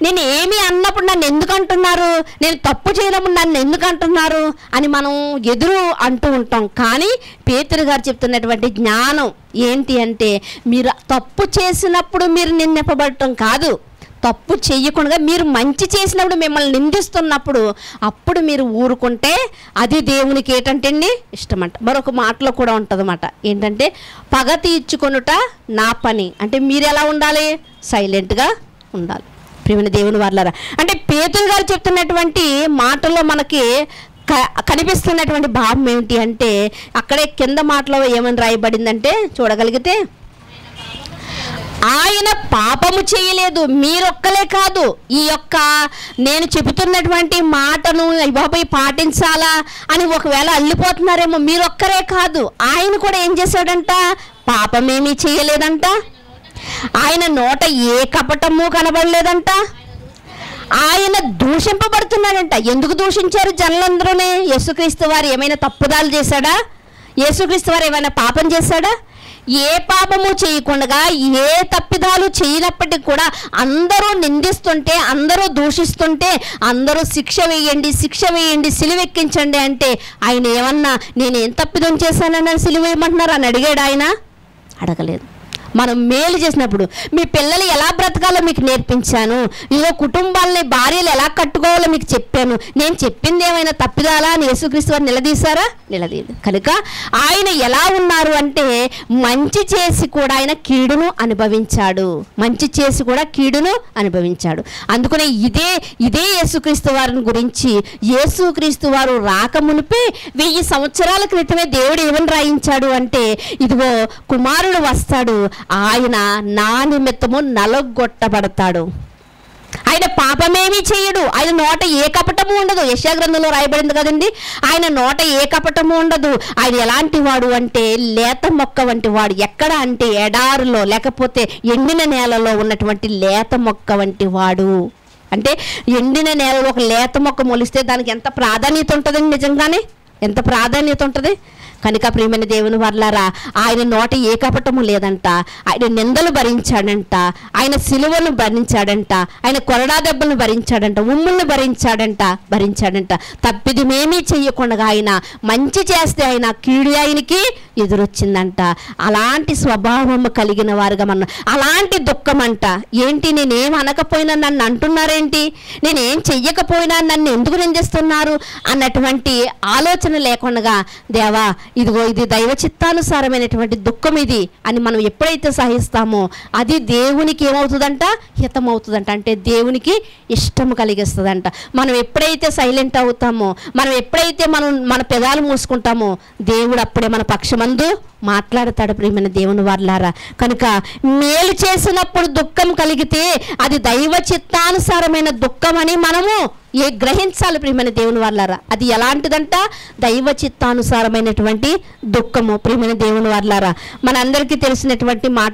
Speaker 1: నేను ఏమి అన్నప్పుడు నన్ను ఎందుకు అంటున్నారు, నేను తప్పు చేయనప్పుడు నన్ను ఎందుకు అంటున్నారు అని మనం ఎదురు అంటూ ఉంటాం. కానీ పేతురు గారు చెప్తున్నటువంటి జ్ఞానం ఏంటి అంటే, మీరు తప్పు చేసినప్పుడు మీరు నిందింపబడటం కాదు, తప్పు చేయకుండా మీరు మంచి చేసినప్పుడు మిమ్మల్ని నిందిస్తున్నప్పుడు అప్పుడు మీరు ఊరుకుంటే అది దేవునికి ఏంటంటే ఇష్టమంట. మరొక మాటలో కూడా ఉంటుందన్నమాట, ఏంటంటే పగ తీర్చుకొనుట నా పని. అంటే మీరు ఎలా ఉండాలి? సైలెంట్గా ఉండాలి ప్రియమైన దేవుని వారలారా. అంటే పేతురు గారు చెప్తున్నటువంటి మాటల్లో మనకి కనిపిస్తున్నటువంటి భావం ఏమిటి అంటే, అక్కడే కింద మాటలో ఏమని రాయబడిందంటే చూడగలిగితే, ఆయన పాపము చేయలేదు. మీరొక్కలే కాదు, ఈ యొక్క నేను చెబుతున్నటువంటి మాటను బాబాయ్ పాటించాలా అని ఒకవేళ అల్లిపోతున్నారేమో, మీరొక్కరే కాదు, ఆయన కూడా ఏం చేశాడంట? పాపమేమీ చేయలేదంట. ఆయన నోట ఏ కపటము కనబడలేదంట. ఆయన దూషింపబడుతున్నాడంట. ఎందుకు దూషించారు జనులందరూనే? యేసుక్రీస్తు వారు ఏమైనా తప్పుదాలు చేశాడా? యేసుక్రీస్తు వారు ఏమైనా పాపం చేశాడా? ఏ పాపము చేయకుండా, ఏ తప్పిదాలు చేయనప్పటికీ కూడా అందరూ నిందిస్తుంటే, అందరూ దూషిస్తుంటే, అందరూ శిక్ష వేయండి సిలువెక్కించండి అంటే ఆయన ఏమన్నా నేనేం తప్పిదం చేశానని సిలువేయమంటున్నారు అని అడిగాడు? ఆయన అడగలేదు. మనం మేలు చేసినప్పుడు. మీ పిల్లలు ఎలా బ్రతకాలో మీకు నేర్పించాను, ఇదిగో కుటుంబాలని భార్యలు ఎలా కట్టుకోవాలో మీకు చెప్పాను, నేను చెప్పింది ఏమైనా తప్పిదాలా అని యేసుక్రీస్తు వారు నిలదీశారా? నిలదీయదు. కనుక ఆయన ఎలా ఉన్నారు అంటే మంచి చేసి కూడా ఆయన కీడును అనుభవించాడు, మంచి చేసి కూడా కీడును అనుభవించాడు. అందుకనే ఇదే యేసుక్రీస్తు వారిని గురించి యేసుక్రీస్తు వారు రాకమునిపే 1000 సంవత్సరాల క్రితమే దేవుడు ఏమని రాయించాడు అంటే, ఇదిగో కుమారుడు వస్తాడు, ఆయన నా నిమిత్తము నలగొట్టబడతాడు, ఆయన పాపమేమీ చేయడు, ఆయన నోట ఏ కపటము ఉండదు. యెషయా గ్రంథంలో రాయబడింది కదండి, ఆయన నోట ఏ కపటము ఉండదు. ఆయన ఎలాంటి వాడు అంటే లేత మొక్క వంటి వాడు. ఎక్కడ అంటే ఎడారులో లేకపోతే ఎండిన నేలలో ఉన్నటువంటి లేత మొక్క వంటి వాడు. అంటే ఎండిన నేలలో ఒక లేత మొక్క మొలిస్తే దానికి ఎంత ప్రాధాన్యత ఉంటుందండి, నిజంగానే ఎంత ప్రాధాన్యత ఉంటుంది. కనుక ప్రియమైన దేవుని వర్లారా, ఆయన నోట ఏ కపటము లేదంట, ఆయన నిందలు భరించాడంట, ఆయన సిలువను భరించాడంట, ఆయన కొరడా దెబ్బలను భరించాడంట, ఉమ్ములను భరించాడంట. తప్పిదమేమీ చెయ్యకుండా ఆయన మంచి చేస్తే ఆయన కీడు ఆయనకి ఎదురొచ్చిందంట. అలాంటి స్వభావము కలిగిన వారుగా మనం, అలాంటి దుఃఖం అంట. ఏంటి నేనేం అనకపోయినా నన్ను అంటున్నారేంటి, నేనేం చెయ్యకపోయినా నన్ను ఎందుకు నిందిస్తున్నారు అన్నటువంటి ఆలోచన లేకుండా, దేవా ఇదిగో ఇది దైవ చిత్తానుసారమైనటువంటి దుఃఖం ఇది అని మనం ఎప్పుడైతే సహిస్తామో అది దేవునికి ఏమవుతుందంట, హితమవుతుందంట. అంటే దేవునికి ఇష్టం కలిగిస్తుందంట. మనం ఎప్పుడైతే సైలెంట్ అవుతామో, మనం ఎప్పుడైతే మన పెదాలు మూసుకుంటామో, దేవుడు అప్పుడే మన పక్షమందు మాట్లాడతాడు. ప్రియమైన దేవుని వారలారా, కనుక మేలు చేసినప్పుడు దుఃఖం కలిగితే అది దైవ చిత్తానుసారమైన దుఃఖం అని మనము గ్రహించాలి. ప్రియమైన దేవుని వారలారా, అది ఎలాంటిదంట, దైవ చిత్తానుసారమైనటువంటి దుఃఖము. ప్రియమైన దేవుని వారలారా, మనందరికీ తెలిసినటువంటి మాట,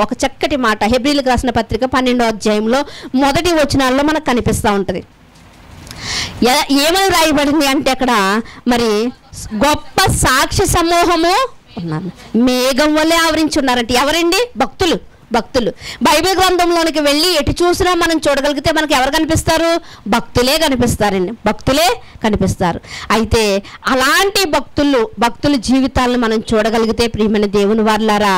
Speaker 1: ఒక చక్కటి మాట హెబ్రీయులకు రాసిన పత్రిక 12వ అధ్యాయంలో మొదటి వచనాల్లో మనకు కనిపిస్తూ ఉంటుంది. ఏమని రాయబడింది అంటే అక్కడ మరి గొప్ప సాక్షి సమూహము ఉన్నారు, మేఘం వల్లే ఆవరించి ఉన్నారంటే ఎవరండి? భక్తులు. బైబిల్ గ్రంథంలోనికి వెళ్ళి ఎటు చూసినా మనం చూడగలిగితే మనకి ఎవరు కనిపిస్తారు? భక్తులే కనిపిస్తారు. అయితే అలాంటి భక్తుల జీవితాలను మనం చూడగలిగితే ప్రియమైన దేవుని వారలారా,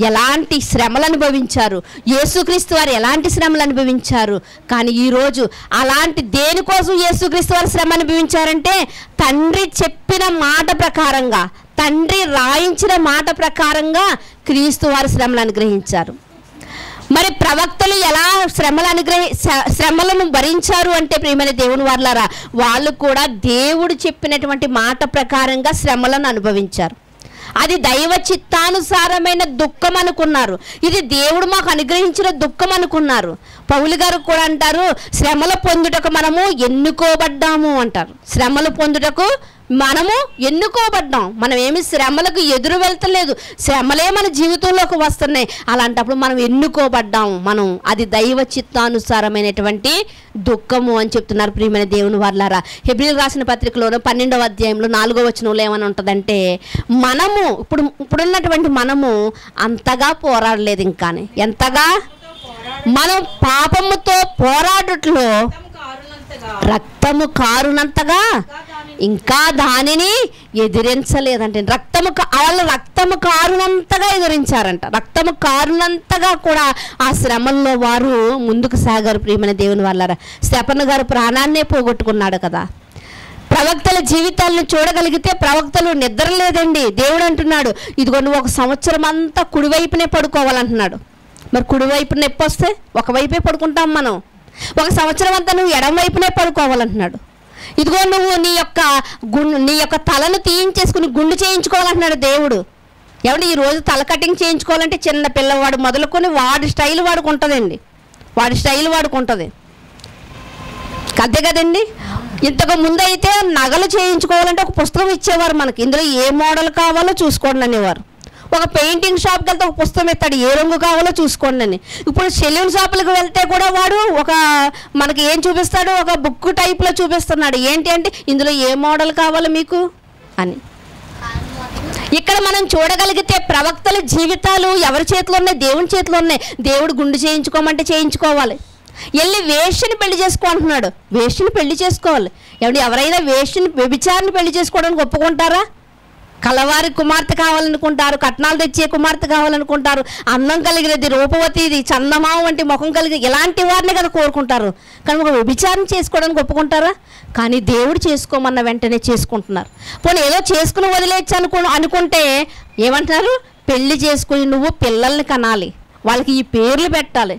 Speaker 1: ఎలాంటి శ్రమలు అనుభవించారు, యేసుక్రీస్తు వారు ఎలాంటి శ్రమలు అనుభవించారు. కానీ ఈరోజు అలాంటి దేనికోసం యేసుక్రీస్తు వారు శ్రమ అనుభవించారంటే తండ్రి చెప్పిన మాట ప్రకారంగా, తండ్రి రాయించిన మాట ప్రకారంగా క్రీస్తు వారు శ్రమలు అనుగ్రహించారు. మరి ప్రవక్తలు ఎలా శ్రమలను భరించారు అంటే ప్రియమైన దేవుని వారలారా, వాళ్ళు కూడా దేవుడు చెప్పినటువంటి మాట ప్రకారంగా శ్రమలను అనుభవించారు. అది దైవ చిత్తానుసారమైన దుఃఖం అనుకున్నారు, ఇది దేవుడు మాకు అనుగ్రహించిన దుఃఖం అనుకున్నారు. పౌలు గారు కూడా అంటారు, శ్రమలు పొందుటకు మనము ఎన్నుకోబడ్డాము అంటారు. శ్రమలు పొందుటకు మనము ఎన్నుకోబడ్డాం. మనం ఏమి శ్రమలకు ఎదురు వెళ్తలేదు, శ్రమలే మన జీవితంలోకి వస్తున్నాయి. అలాంటప్పుడు మనం ఎన్నుకోబడ్డాము, అది దైవ చిత్తానుసారమైనటువంటి దుఃఖము అని చెప్తున్నారు. ప్రియమైన దేవుని వారలారా, హెబ్రీయులకు రాసిన పత్రికలోను 12వ అధ్యాయంలో 4వ వచనంలో ఏమని ఉంటుందంటే, మనము ఇప్పుడున్నటువంటి మనము అంతగా పోరాడలేదు. ఇంకానే ఎంతగా మనం పాపముతో పోరాడుట్లో రక్తము కారునంతగా ఇంకా దానిని ఎదిరించలేదంటే, వాళ్ళు రక్తము కారునంతగా ఎదిరించారంట. రక్తము కారునంతగా కూడా ఆ శ్రమల్లో వారు ముందుకు సాగారు. ప్రియమైన దేవుని వాళ్ళారా, స్టెఫను గారు ప్రాణాన్నే పోగొట్టుకున్నాడు కదా. ప్రవక్తల జీవితాలను చూడగలిగితే ప్రవక్తలు నిద్ర లేదండి. దేవుడు అంటున్నాడు, ఇదిగో నువ్వు 1 సంవత్సరం అంతా కుడివైపునే పడుకోవాలంటున్నాడు. మరి కుడివైపు నొప్పి వస్తే ఒకవైపే పడుకుంటాం మనం. 1 సంవత్సరం అంతా నువ్వు ఎడం వైపునే పడుకోవాలంటున్నాడు. ఇదిగో నువ్వు నీ యొక్క తలను తీయించేసుకుని గుండు చేయించుకోవాలంటున్నాడు దేవుడు. ఏమంటే ఈరోజు తల కటింగ్ చేయించుకోవాలంటే చిన్న పిల్లవాడు మొదలుకొని వాడి స్టైల్ వాడుకుంటుందండి, అంతే కదండి. ఇంతకు ముందు అయితే నగలు చేయించుకోవాలంటే ఒక పుస్తకం ఇచ్చేవారు మనకి, ఇందులో ఏ మోడల్ కావాలో చూసుకోండి అనేవారు. ఒక పెయింటింగ్ షాప్కి వెళ్తే ఒక పుస్తకం ఇస్తాడు, ఏ రంగు కావాలో చూసుకోండి అని. ఇప్పుడు సెలూన్ షాపులకు వెళ్తే కూడా వాడు మనకి ఏం చూపిస్తాడు, ఒక బుక్ టైప్లో చూపిస్తున్నాడు. ఏంటి అంటే ఇందులో ఏ మోడల్ కావాలో మీకు అని. ఇక్కడ మనం చూడగలిగితే ప్రవక్తల జీవితాలు ఎవరి చేతిలో ఉన్నాయి? దేవుని చేతిలో ఉన్నాయి. దేవుడు గుండు చేయించుకోమంటే చేయించుకోవాలి. వెళ్ళి వేష్యని పెళ్లి చేసుకోమంటున్నాడు, వేష్యని పెళ్లి చేసుకోవాలి. ఎవరైనా వేష్యని వ్యభిచారిని పెళ్లి చేసుకోవడానికి ఒప్పుకుంటారా? కలవారి కుమార్తె కావాలనుకుంటారు, కట్నాలు తెచ్చే కుమార్తె కావాలనుకుంటారు, అందం కలిగినది, రూపవతిది, చందమామ వంటి ముఖం కలిగి ఇలాంటి వారిని కదా కోరుకుంటారు. కానీ ఒక వ్యభిచారం చేసుకోవడానికి ఒప్పుకుంటారా? కానీ దేవుడు చేసుకోమన్న వెంటనే చేసుకుంటున్నారు. పోనీ ఏదో చేసుకుని వదిలేచ్చు అనుకుంటే ఏమంటున్నారు? పెళ్లి చేసుకుని నువ్వు పిల్లల్ని కనాలి, వాళ్ళకి ఈ పేర్లు పెట్టాలి.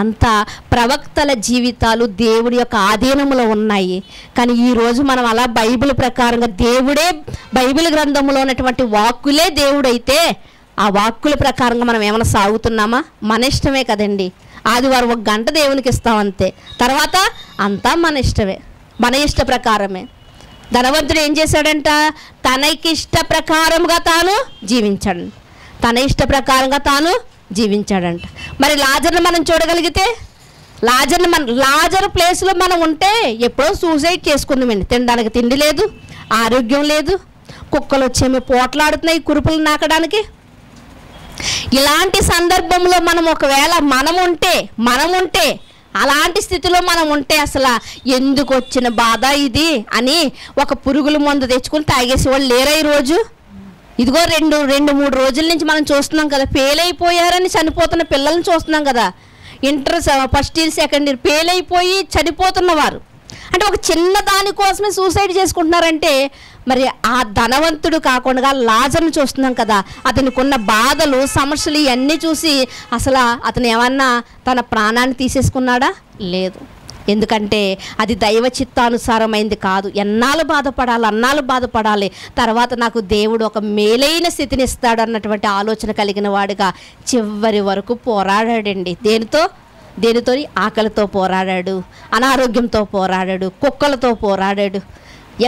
Speaker 1: అంత ప్రవక్తల జీవితాలు దేవుడి యొక్క ఆధీనంలో ఉన్నాయి. కానీ ఈరోజు మనం అలా బైబిల్ ప్రకారంగా దేవుడే, బైబిల్ గ్రంథంలో ఉన్నటువంటి వాక్కులే దేవుడైతే ఆ వాక్కుల ప్రకారంగా మనం ఏమైనా సాగుతున్నామా? మన ఇష్టమే కదండి. ఆదివారం 1 గంట దేవునికి ఇస్తామంతే, తర్వాత అంతా మన ఇష్టమే, మన ఇష్ట ప్రకారమే. ధనవంతుడు ఏం చేశాడంట? తనకిష్ట ప్రకారంగా తాను జీవించాడు, తన ఇష్ట ప్రకారంగా తాను జీవించాడంట. మరి లాజర్ని మనం చూడగలిగితే, లాజర్ ప్లేస్లో మనం ఉంటే ఎప్పుడో సూసైడ్ చేసుకుందామండి. తినడానికి తిండి లేదు, ఆరోగ్యం లేదు, కుక్కలు వచ్చేమి పోట్లాడుతున్నాయి కురుపులు నాకడానికి. ఇలాంటి సందర్భంలో మనం ఒకవేళ మనం ఉంటే అలాంటి స్థితిలో మనం ఉంటే అసలు ఎందుకు వచ్చిన బాధ ఇది అని ఒక పురుగుల మందు తెచ్చుకొని తాగేసి వాళ్ళు లేరా ఈరోజు? ఇదిగో 2-3 రోజుల నుంచి మనం చూస్తున్నాం కదా, ఫెయిల్ అయిపోయారని చనిపోతున్న పిల్లల్ని చూస్తున్నాం కదా. Inter first year second year fail అయిపోయి చనిపోతున్నవారు అంటే ఒక చిన్న దానికోసమే సూసైడ్ చేసుకుంటున్నారంటే మరి ఆ ధనవంతుడు కాకుండా లాజర్ని చూస్తున్నాం కదా, అతనికి ఉన్న బాధలు సమస్యలు ఇవన్నీ చూసి అసలు అతను ఏమన్నా తన ప్రాణాన్ని తీసేసుకున్నాడా? లేదు. ఎందుకంటే అది దైవ చిత్తానుసారమైంది కాదు. అన్నాళ్ళు బాధపడాలి, తర్వాత నాకు దేవుడు ఒక మేలైన స్థితిని ఇస్తాడు అన్నటువంటి ఆలోచన కలిగిన వాడిగా చివరి వరకు పోరాడాడండి. దేనితో? ఆకలితో పోరాడాడు, అనారోగ్యంతో పోరాడాడు, కుక్కలతో పోరాడాడు.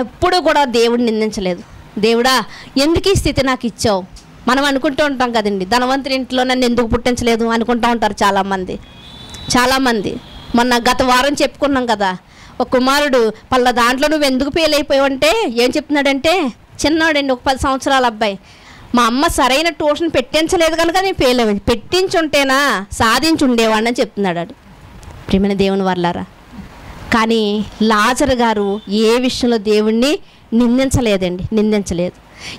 Speaker 1: ఎప్పుడు కూడా దేవుడిని నిందించలేదు. దేవుడా ఎందుకు ఈ స్థితి నాకు ఇచ్చావు? మనం అనుకుంటూ ఉంటాం కదండి, ధనవంతుడి ఇంట్లో నన్ను ఎందుకు పుట్టించలేదు అనుకుంటూ ఉంటారు చాలామంది. మొన్న గత వారం చెప్పుకున్నాం కదా, ఒక కుమారుడు పళ్ళ దాంట్లో నువ్వు ఎందుకు ఫెయిల్ అయిపోయావంటే ఏం చెప్తున్నాడంటే, చిన్నవాడండి, ఒక 10 సంవత్సరాల అబ్బాయి, మా అమ్మ సరైన ట్యూషన్ పెట్టించలేదు కనుక నేను ఫెయిల్ అయ్యాను, పెట్టించుంటేనా సాధించి ఉండేవాడిని అని చెప్తున్నాడు. ప్రియమైన దేవుని వర్లారా, కానీ లాజరు గారు ఏ విషయంలో దేవుణ్ణి నిందించలేదు.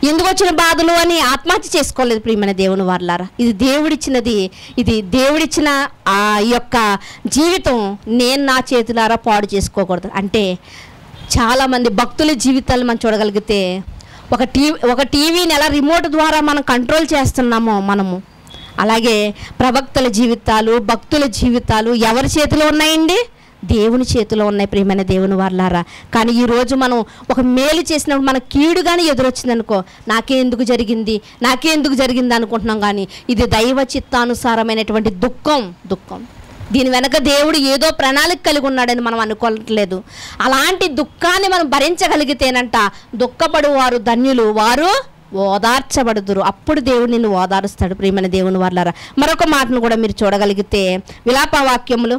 Speaker 1: ఎందుకు వచ్చిన బాధలు అని ఆత్మహత్య చేసుకోలేదు. ప్రియమైన దేవుని వర్లారా, ఇది దేవుడిచ్చిన ఆ యొక్క జీవితం నేను నా చేతులారా పాడు చేసుకోకూడదు. అంటే చాలామంది భక్తుల జీవితాలు మనం చూడగలిగితే ఒక టీవీని ఎలా రిమోట్ ద్వారా మనం కంట్రోల్ చేస్తున్నామో మనము అలాగే ప్రవక్తల జీవితాలు, భక్తుల జీవితాలు ఎవరి చేతిలో ఉన్నాయండి? దేవుని చేతిలో ఉన్నాయి. ప్రియమైన దేవుని వర్లారా, కానీ ఈరోజు మనం ఒక మేలు చేసినప్పుడు మన కీడుగానే ఎదురొచ్చిందనుకో, నాకే ఎందుకు జరిగింది అనుకుంటున్నాం. కానీ ఇది దైవ చిత్తానుసారమైనటువంటి దుఃఖం. దీని వెనక దేవుడు ఏదో ప్రణాళిక కలిగి ఉన్నాడని మనం అనుకోవట్లేదు. అలాంటి దుఃఖాన్ని మనం భరించగలిగితేనంట దుఃఖపడువారు ధన్యులు, వారు ఓదార్చబడుదురు. అప్పుడు దేవుడు నిన్ను ఓదారుస్తాడు. ప్రియమైన దేవుని వర్లారా, మరొక మాటను కూడా మీరు చూడగలిగితే విలాపవాక్యములు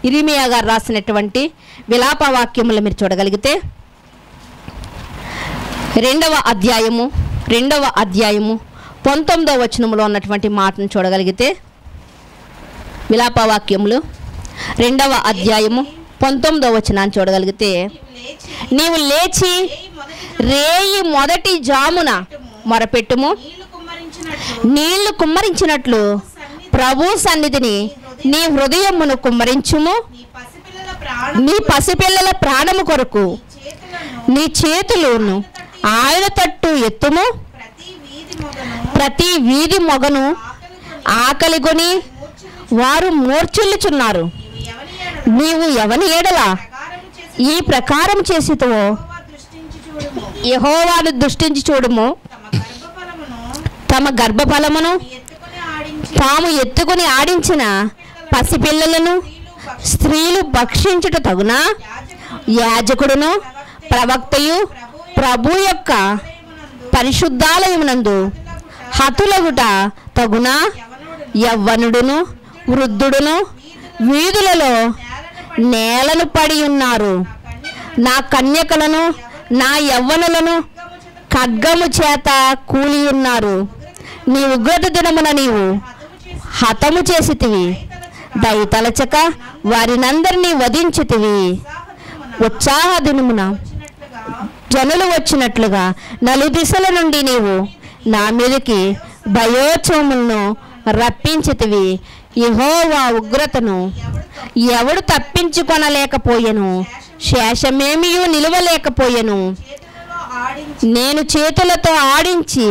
Speaker 1: ఇరిమియా గారు రాసినటువంటి విలాపవాక్యములు మీరు చూడగలిగితే 2వ అధ్యాయము 19వ వచనములో ఉన్నటువంటి మాటను చూడగలిగితే, విలాపవాక్యములు 2వ అధ్యాయము 19వ వచనాన్ని చూడగలిగితే, నీవు లేచి రేయి మొదటి జామున మొరపెట్టుము, నీళ్లు కుమ్మరించినట్లు ప్రభు సన్నిధిని నీ హృదయమును కుమ్మరించుము, నీ పసిపిల్లల ప్రాణము కొరకు నీ చేతులను ఆయన తట్టు ఎత్తుము, ప్రతి వీధి మొగను ఆకలిగొని వారు మూర్ఛిల్లుచున్నారు. నీవు ఎవని ఎడల ఈ ప్రకారం చేసితువో యెహోవాను దృష్టించి చూడుము, తమ గర్భఫలమును తాము ఎత్తుకుని ఆడించిన పసిపిల్లలను స్త్రీలు భక్షించుట తగునా? యాజకుడును ప్రవక్తయు ప్రభు యొక్క పరిశుద్ధాలయమునందు హతులగుట తగునా? యవ్వనుడును వృద్ధుడును వీధులలో నేలను పడి ఉన్నారు. నా కన్యకలను నా యవ్వనులను ఖడ్గము చేత కూలి ఉన్నారు. నీ ఉగ్రత దినమున నీవు హతము చేసితివి, దయతలచక వారినందరినీ వధించితివి. ఉత్సాహ దినమున జనులు వచ్చినట్లుగా నలుదిశల నుండి నీవు నా మీదకి భయోత్సవములను రప్పించితివి. యెహోవా ఉగ్రతను ఎవడు తప్పించుకొనలేకపోయెను, శేషమేమియు నిలువలేకపోయెను. నేను చేతులతో ఆడించి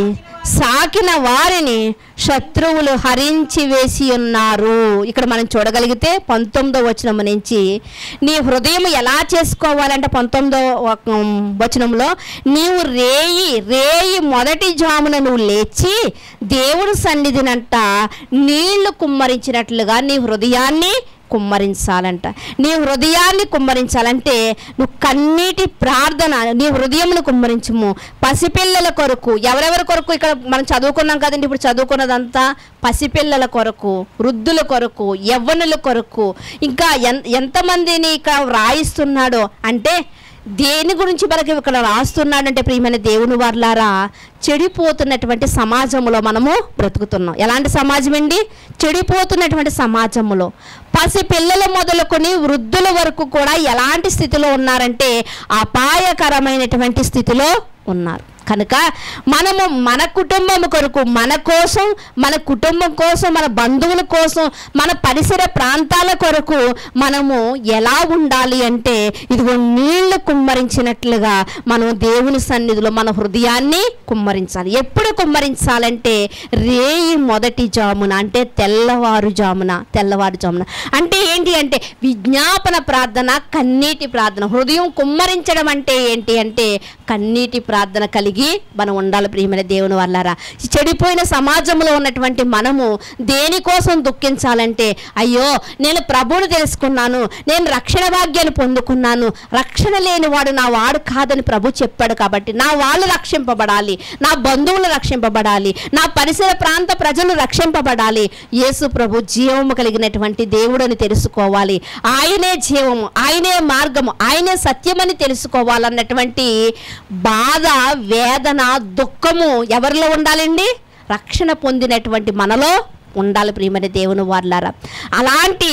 Speaker 1: సాకిన వారిని శత్రువులు హరించి వేసి ఉన్నారు. ఇక్కడ మనం చూడగలిగితే 19వ వచనం నుంచి నీ హృదయం ఎలా చేసుకోవాలంటే 19వ వచనంలో నీవు రేయి మొదటి జామున నువ్వు లేచి దేవుడి సన్నిధినంట నీళ్లు కుమ్మరించినట్లుగా నీ హృదయాన్ని కుమ్మరించాలంట. నీ హృదయాన్ని కుమ్మరించాలంటే నువ్వు కన్నీటి ప్రార్థన నీ హృదయమును కుమ్మరించము. పసిపిల్లల కొరకు, ఎవరెవరి కొరకు ఇక్కడ మనం చదువుకున్నాం కదండి, ఇప్పుడు చదువుకున్నదంతా పసిపిల్లల కొరకు, వృద్ధుల కొరకు, యవ్వనుల కొరకు, ఇంకా ఎంతమందిని ఇక్కడ రాయిస్తున్నాడో అంటే దేని గురించి మనకి ఇక్కడ రాస్తున్నాడంటే ప్రియమైన దేవుని వారలారా, చెడిపోతున్నటువంటి సమాజంలో మనము బ్రతుకుతున్నాం. ఎలాంటి సమాజం అండి? చెడిపోతున్నటువంటి సమాజంలో పసిపిల్లల మొదలుకొని వృద్ధుల వరకు కూడా ఎలాంటి స్థితిలో ఉన్నారంటే అపాయకరమైనటువంటి స్థితిలో ఉన్నారు. కనుక మనము మన కుటుంబం కొరకు, మన కోసం, మన కుటుంబం కోసం, మన బంధువుల కోసం, మన పరిసర ప్రాంతాల కొరకు మనము ఎలా ఉండాలి అంటే ఇదిగో నీళ్లు కుమ్మరించినట్లుగా మనం దేవుని సన్నిధిలో మన హృదయాన్ని కుమ్మరించాలి. ఎప్పుడు కుమ్మరించాలంటే రేయి మొదటి జామున, అంటే తెల్లవారుజామున అంటే ఏంటి అంటే విజ్ఞాపన ప్రార్థన, కన్నీటి ప్రార్థన. హృదయం కుమ్మరించడం అంటే ఏంటి అంటే కన్నీటి ప్రార్థన కలిగి మనం ఉండాలి. ప్రియమైన దేవుని వల్లారా, చెడిపోయిన సమాజంలో ఉన్నటువంటి మనము దేనికోసం దుఃఖించాలంటే అయ్యో నేను ప్రభువుని తెలుసుకున్నాను, నేను రక్షణ భాగ్యాన్ని పొందుకున్నాను, రక్షణ లేనివాడు నా వాడు కాదని ప్రభు చెప్పాడు కాబట్టి నా వాళ్ళు రక్షింపబడాలి, నా బంధువులు రక్షింపబడాలి, నా పరిసర ప్రాంత ప్రజలు రక్షింపబడాలి. యేసు ప్రభు జీవము కలిగినటువంటి దేవుడని తెలుసుకోవాలి, ఆయనే జీవము, ఆయనే మార్గము, ఆయనే సత్యమని తెలుసుకోవాలన్నటువంటి బాధ, వేదన, దుఃఖము ఎవరిలో ఉండాలండి? రక్షణ పొందినటువంటి మనలో ఉండాలి. ప్రియమైన దేవుని వారలారా, అలాంటి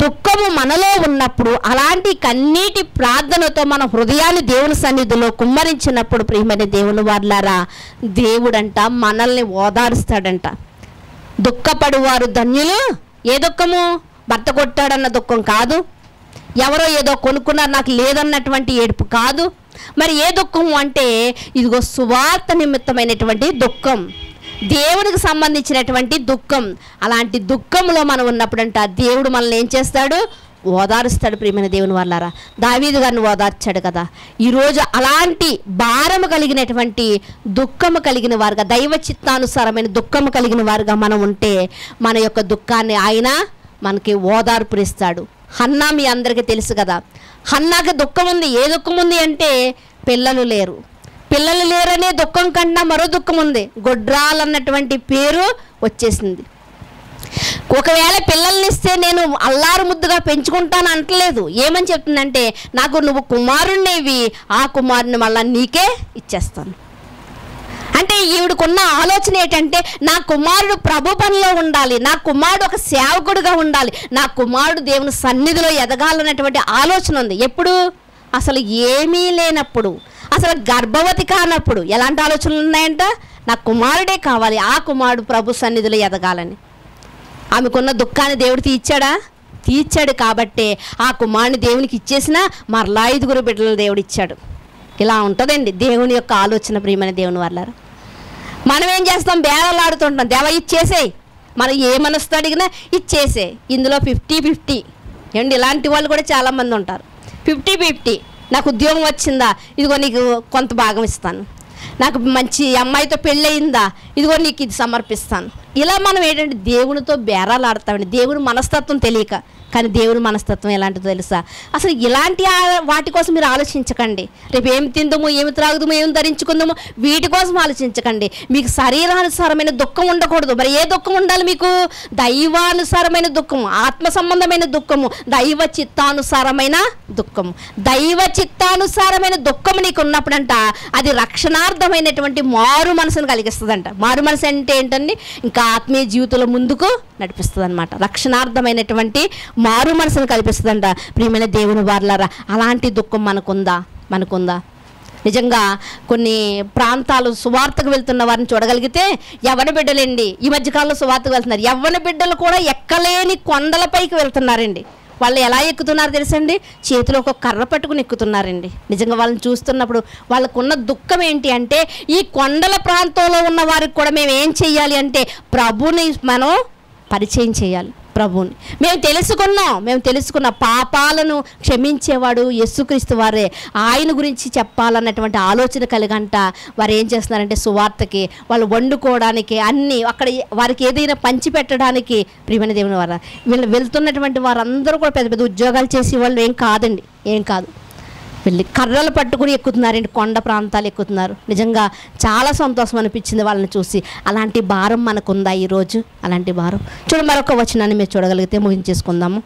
Speaker 1: దుఃఖము మనలో ఉన్నప్పుడు, అలాంటి కన్నీటి ప్రార్థనతో మన హృదయాన్ని దేవుని సన్నిధిలో కుమ్మరించినప్పుడు ప్రియమైన దేవుని వారలారా, దేవుడంట మనల్ని ఓదారుస్తాడంట. దుఃఖపడువారు ధన్యులు. ఏ దుఃఖము? భర్త కొట్టాడన్న దుఃఖం కాదు, ఎవరో ఏదో కొనుక్కున్నారు నాకు లేదన్నటువంటి ఏడుపు కాదు. మరి ఏ దుఃఖము అంటే ఇదిగో సువార్త నిమిత్తమైనటువంటి దుఃఖం, దేవుడికి సంబంధించినటువంటి దుఃఖం. అలాంటి దుఃఖంలో మనం ఉన్నప్పుడంట దేవుడు మనల్ని ఏం చేస్తాడు? ఓదారుస్తాడు. ప్రియమైన దేవుని వారలారా, దావీదు గారిని ఓదార్చాడు కదా. ఈరోజు అలాంటి భారము కలిగినటువంటి దుఃఖము కలిగిన వారుగా, దైవ చిత్తానుసారమైన దుఃఖము కలిగిన వారుగా మనం ఉంటే మన యొక్క దుఃఖాన్ని ఆయన మనకి ఓదార్పునిస్తాడు. హన్నా మీ అందరికీ తెలుసు కదా, హన్నాకి దుఃఖం ఉంది. ఏ దుఃఖం ఉంది అంటే పిల్లలు లేరనే దుఃఖం కన్నా మరో దుఃఖం ఉంది. గొడ్రాలన్నటువంటి పేరు వచ్చేసింది. ఒకవేళ పిల్లల్ని ఇస్తే నేను అల్లారు ముద్దుగా పెంచుకుంటాను అంటలేదు. ఏమని చెప్తుందంటే నాకు నువ్వు కుమారుణ్ణివి, ఆ కుమారుని మళ్ళా నీకే ఇచ్చేస్తాను. అంటే ఈవిడకున్న ఆలోచన ఏంటంటే నా కుమారుడు ప్రభు పనిలో ఉండాలి, నా కుమారుడు ఒక సేవకుడుగా ఉండాలి, నా కుమారుడు దేవుని సన్నిధిలో ఎదగాలన్నటువంటి ఆలోచన ఉంది. ఎప్పుడు? అసలు ఏమీ లేనప్పుడు, అసలు గర్భవతి కానప్పుడు ఎలాంటి ఆలోచనలు ఉన్నాయంట? నా కుమారుడే కావాలి, ఆ కుమారుడు ప్రభు సన్నిధిలో ఎదగాలని. ఆమెకున్న దుఃఖాన్ని దేవుడు తీర్చాడు కాబట్టే ఆ కుమారుని దేవునికి ఇచ్చేసినా మరలా 5 బిడ్డలు దేవుడు ఇచ్చాడు. ఇలా ఉంటుందండి దేవుని యొక్క ఆలోచన. ప్రియమైన దేవుని వాళ్ళారా, మనం ఏం చేస్తాం? బేరలాడుతుంటాం. దేవ ఇచ్చేసేయి, మనం ఏ మనసుతో అడిగినా ఇచ్చేసే. ఇందులో 50-50 ఏమండి, ఇలాంటి వాళ్ళు కూడా చాలామంది ఉంటారు. 50-50 నాకు ఉద్యోగం వచ్చిందా, ఇదిగో నీకు కొంత భాగం ఇస్తాను, నాకు మంచి అమ్మాయితో పెళ్ళయిందా, ఇదిగో నీకు ఇది సమర్పిస్తాను. ఇలా మనం ఏంటంటే దేవునితో బేరాలు ఆడతామండి, దేవుని మనస్తత్వం తెలియక. కానీ దేవుని మనస్తత్వం ఎలాంటిదో తెలుసా? అసలు ఇలాంటి వాటి కోసం మీరు ఆలోచించకండి. రేపు ఏమి తిందాము, ఏమి త్రాగుదాము, ఏమి ధరించుకుందాము, వీటి కోసం ఆలోచించకండి. మీకు శరీరానుసారమైన దుఃఖం ఉండకూడదు. మరి ఏ దుఃఖం ఉండాలి మీకు? దైవానుసారమైన దుఃఖము, ఆత్మ సంబంధమైన దుఃఖము, దైవ చిత్తానుసారమైన దుఃఖము. దైవ చిత్తానుసారమైన దుఃఖము నీకు ఉన్నప్పుడంట అది రక్షణార్థమైనటువంటి మారు మనసును కలిగిస్తుందంట. మారు మనసు అంటే ఏంటండి? ఇంకా ఆత్మీయ జీవితంలో ముందుకు నడిపిస్తుంది అనమాట. రక్షణార్థమైనటువంటి మారు మనసును కల్పిస్తుందంట. ప్రియమైన దేవుని వారలారా, అలాంటి దుఃఖం మనకుందా? నిజంగా కొన్ని ప్రాంతాలు సువార్తకు వెళ్తున్న వారిని చూడగలిగితే యవ్వన బిడ్డలండి, ఈ మధ్యకాలంలో సువార్తకు వెళ్తున్నారు. యవ్వన బిడ్డలు కూడా ఎక్కలేని కొండలపైకి వెళ్తున్నారండి. వాళ్ళు ఎలా ఎక్కుతున్నారు తెలుసండి? చేతిలో ఒక కర్ర పట్టుకుని ఎక్కుతున్నారండి. నిజంగా వాళ్ళని చూస్తున్నప్పుడు వాళ్ళకున్న దుఃఖం ఏంటి అంటే, ఈ కొండల ప్రాంతంలో ఉన్న వారికి కూడా మేము ఏం చెయ్యాలి అంటే ప్రభుని మనం పరిచయం చేయాలి. ప్రభుని మేము తెలుసుకున్న పాపాలను క్షమించేవాడు యేసుక్రీస్తు వారే. ఆయన గురించి చెప్పాలన్నటువంటి ఆలోచన కలిగంట వారు ఏం చేస్తున్నారంటే సువార్తకి వాళ్ళు వండుకోవడానికి అన్నీ అక్కడ వారికి ఏదైనా పంచి పెట్టడానికి ప్రియమైన దేవుని వారు వీళ్ళు వెళ్తున్నటువంటి వారందరూ కూడా పెద్ద పెద్ద ఉద్యోగాలు చేసే వాళ్ళు ఏం కాదు వెళ్ళి కర్రలు పట్టుకుని ఎక్కుతున్నారండి, కొండ ప్రాంతాలు ఎక్కుతున్నారు. నిజంగా చాలా సంతోషం అనిపించింది వాళ్ళని చూసి. అలాంటి భారం మనకుందా ఈరోజు? అలాంటి భారం చూడ. మరొక వచనాన్ని మీరు చూడగలిగితే ముగించేసుకుందాము.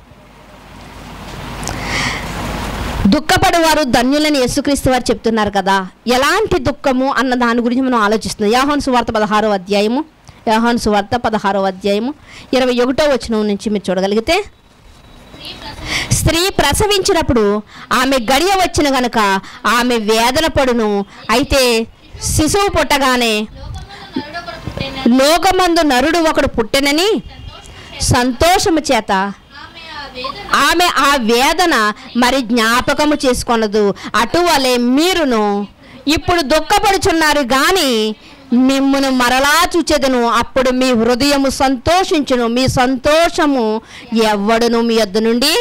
Speaker 1: దుఃఖపడేవారు ధన్యులని యేసుక్రీస్తు వారు చెప్తున్నారు కదా. ఎలాంటి దుఃఖము అన్న దాని గురించి మనం ఆలోచిస్తున్నాం. యోహాను సువార్త 16వ అధ్యాయము 21వ వచనం నుంచి మీరు చూడగలిగితే, స్త్రీ ప్రసవించినప్పుడు ఆమె గడియ వచ్చిన గనుక ఆమె వేదన పడును. అయితే శిశువు పుట్టగానే లోకమందు నరుడు ఒకడు పుట్టెనని సంతోషము చేత ఆమె ఆ వేదన మరి జ్ఞాపకము చేసుకొనదు. అటువలే మీరును ఇప్పుడు దుఃఖపడుచున్నారు గాని మిమ్మును మరలా చూచెదను. అప్పుడు మీ హృదయము సంతోషించును, మీ సంతోషము ఎవ్వడును మీ యొద్ద నుండి.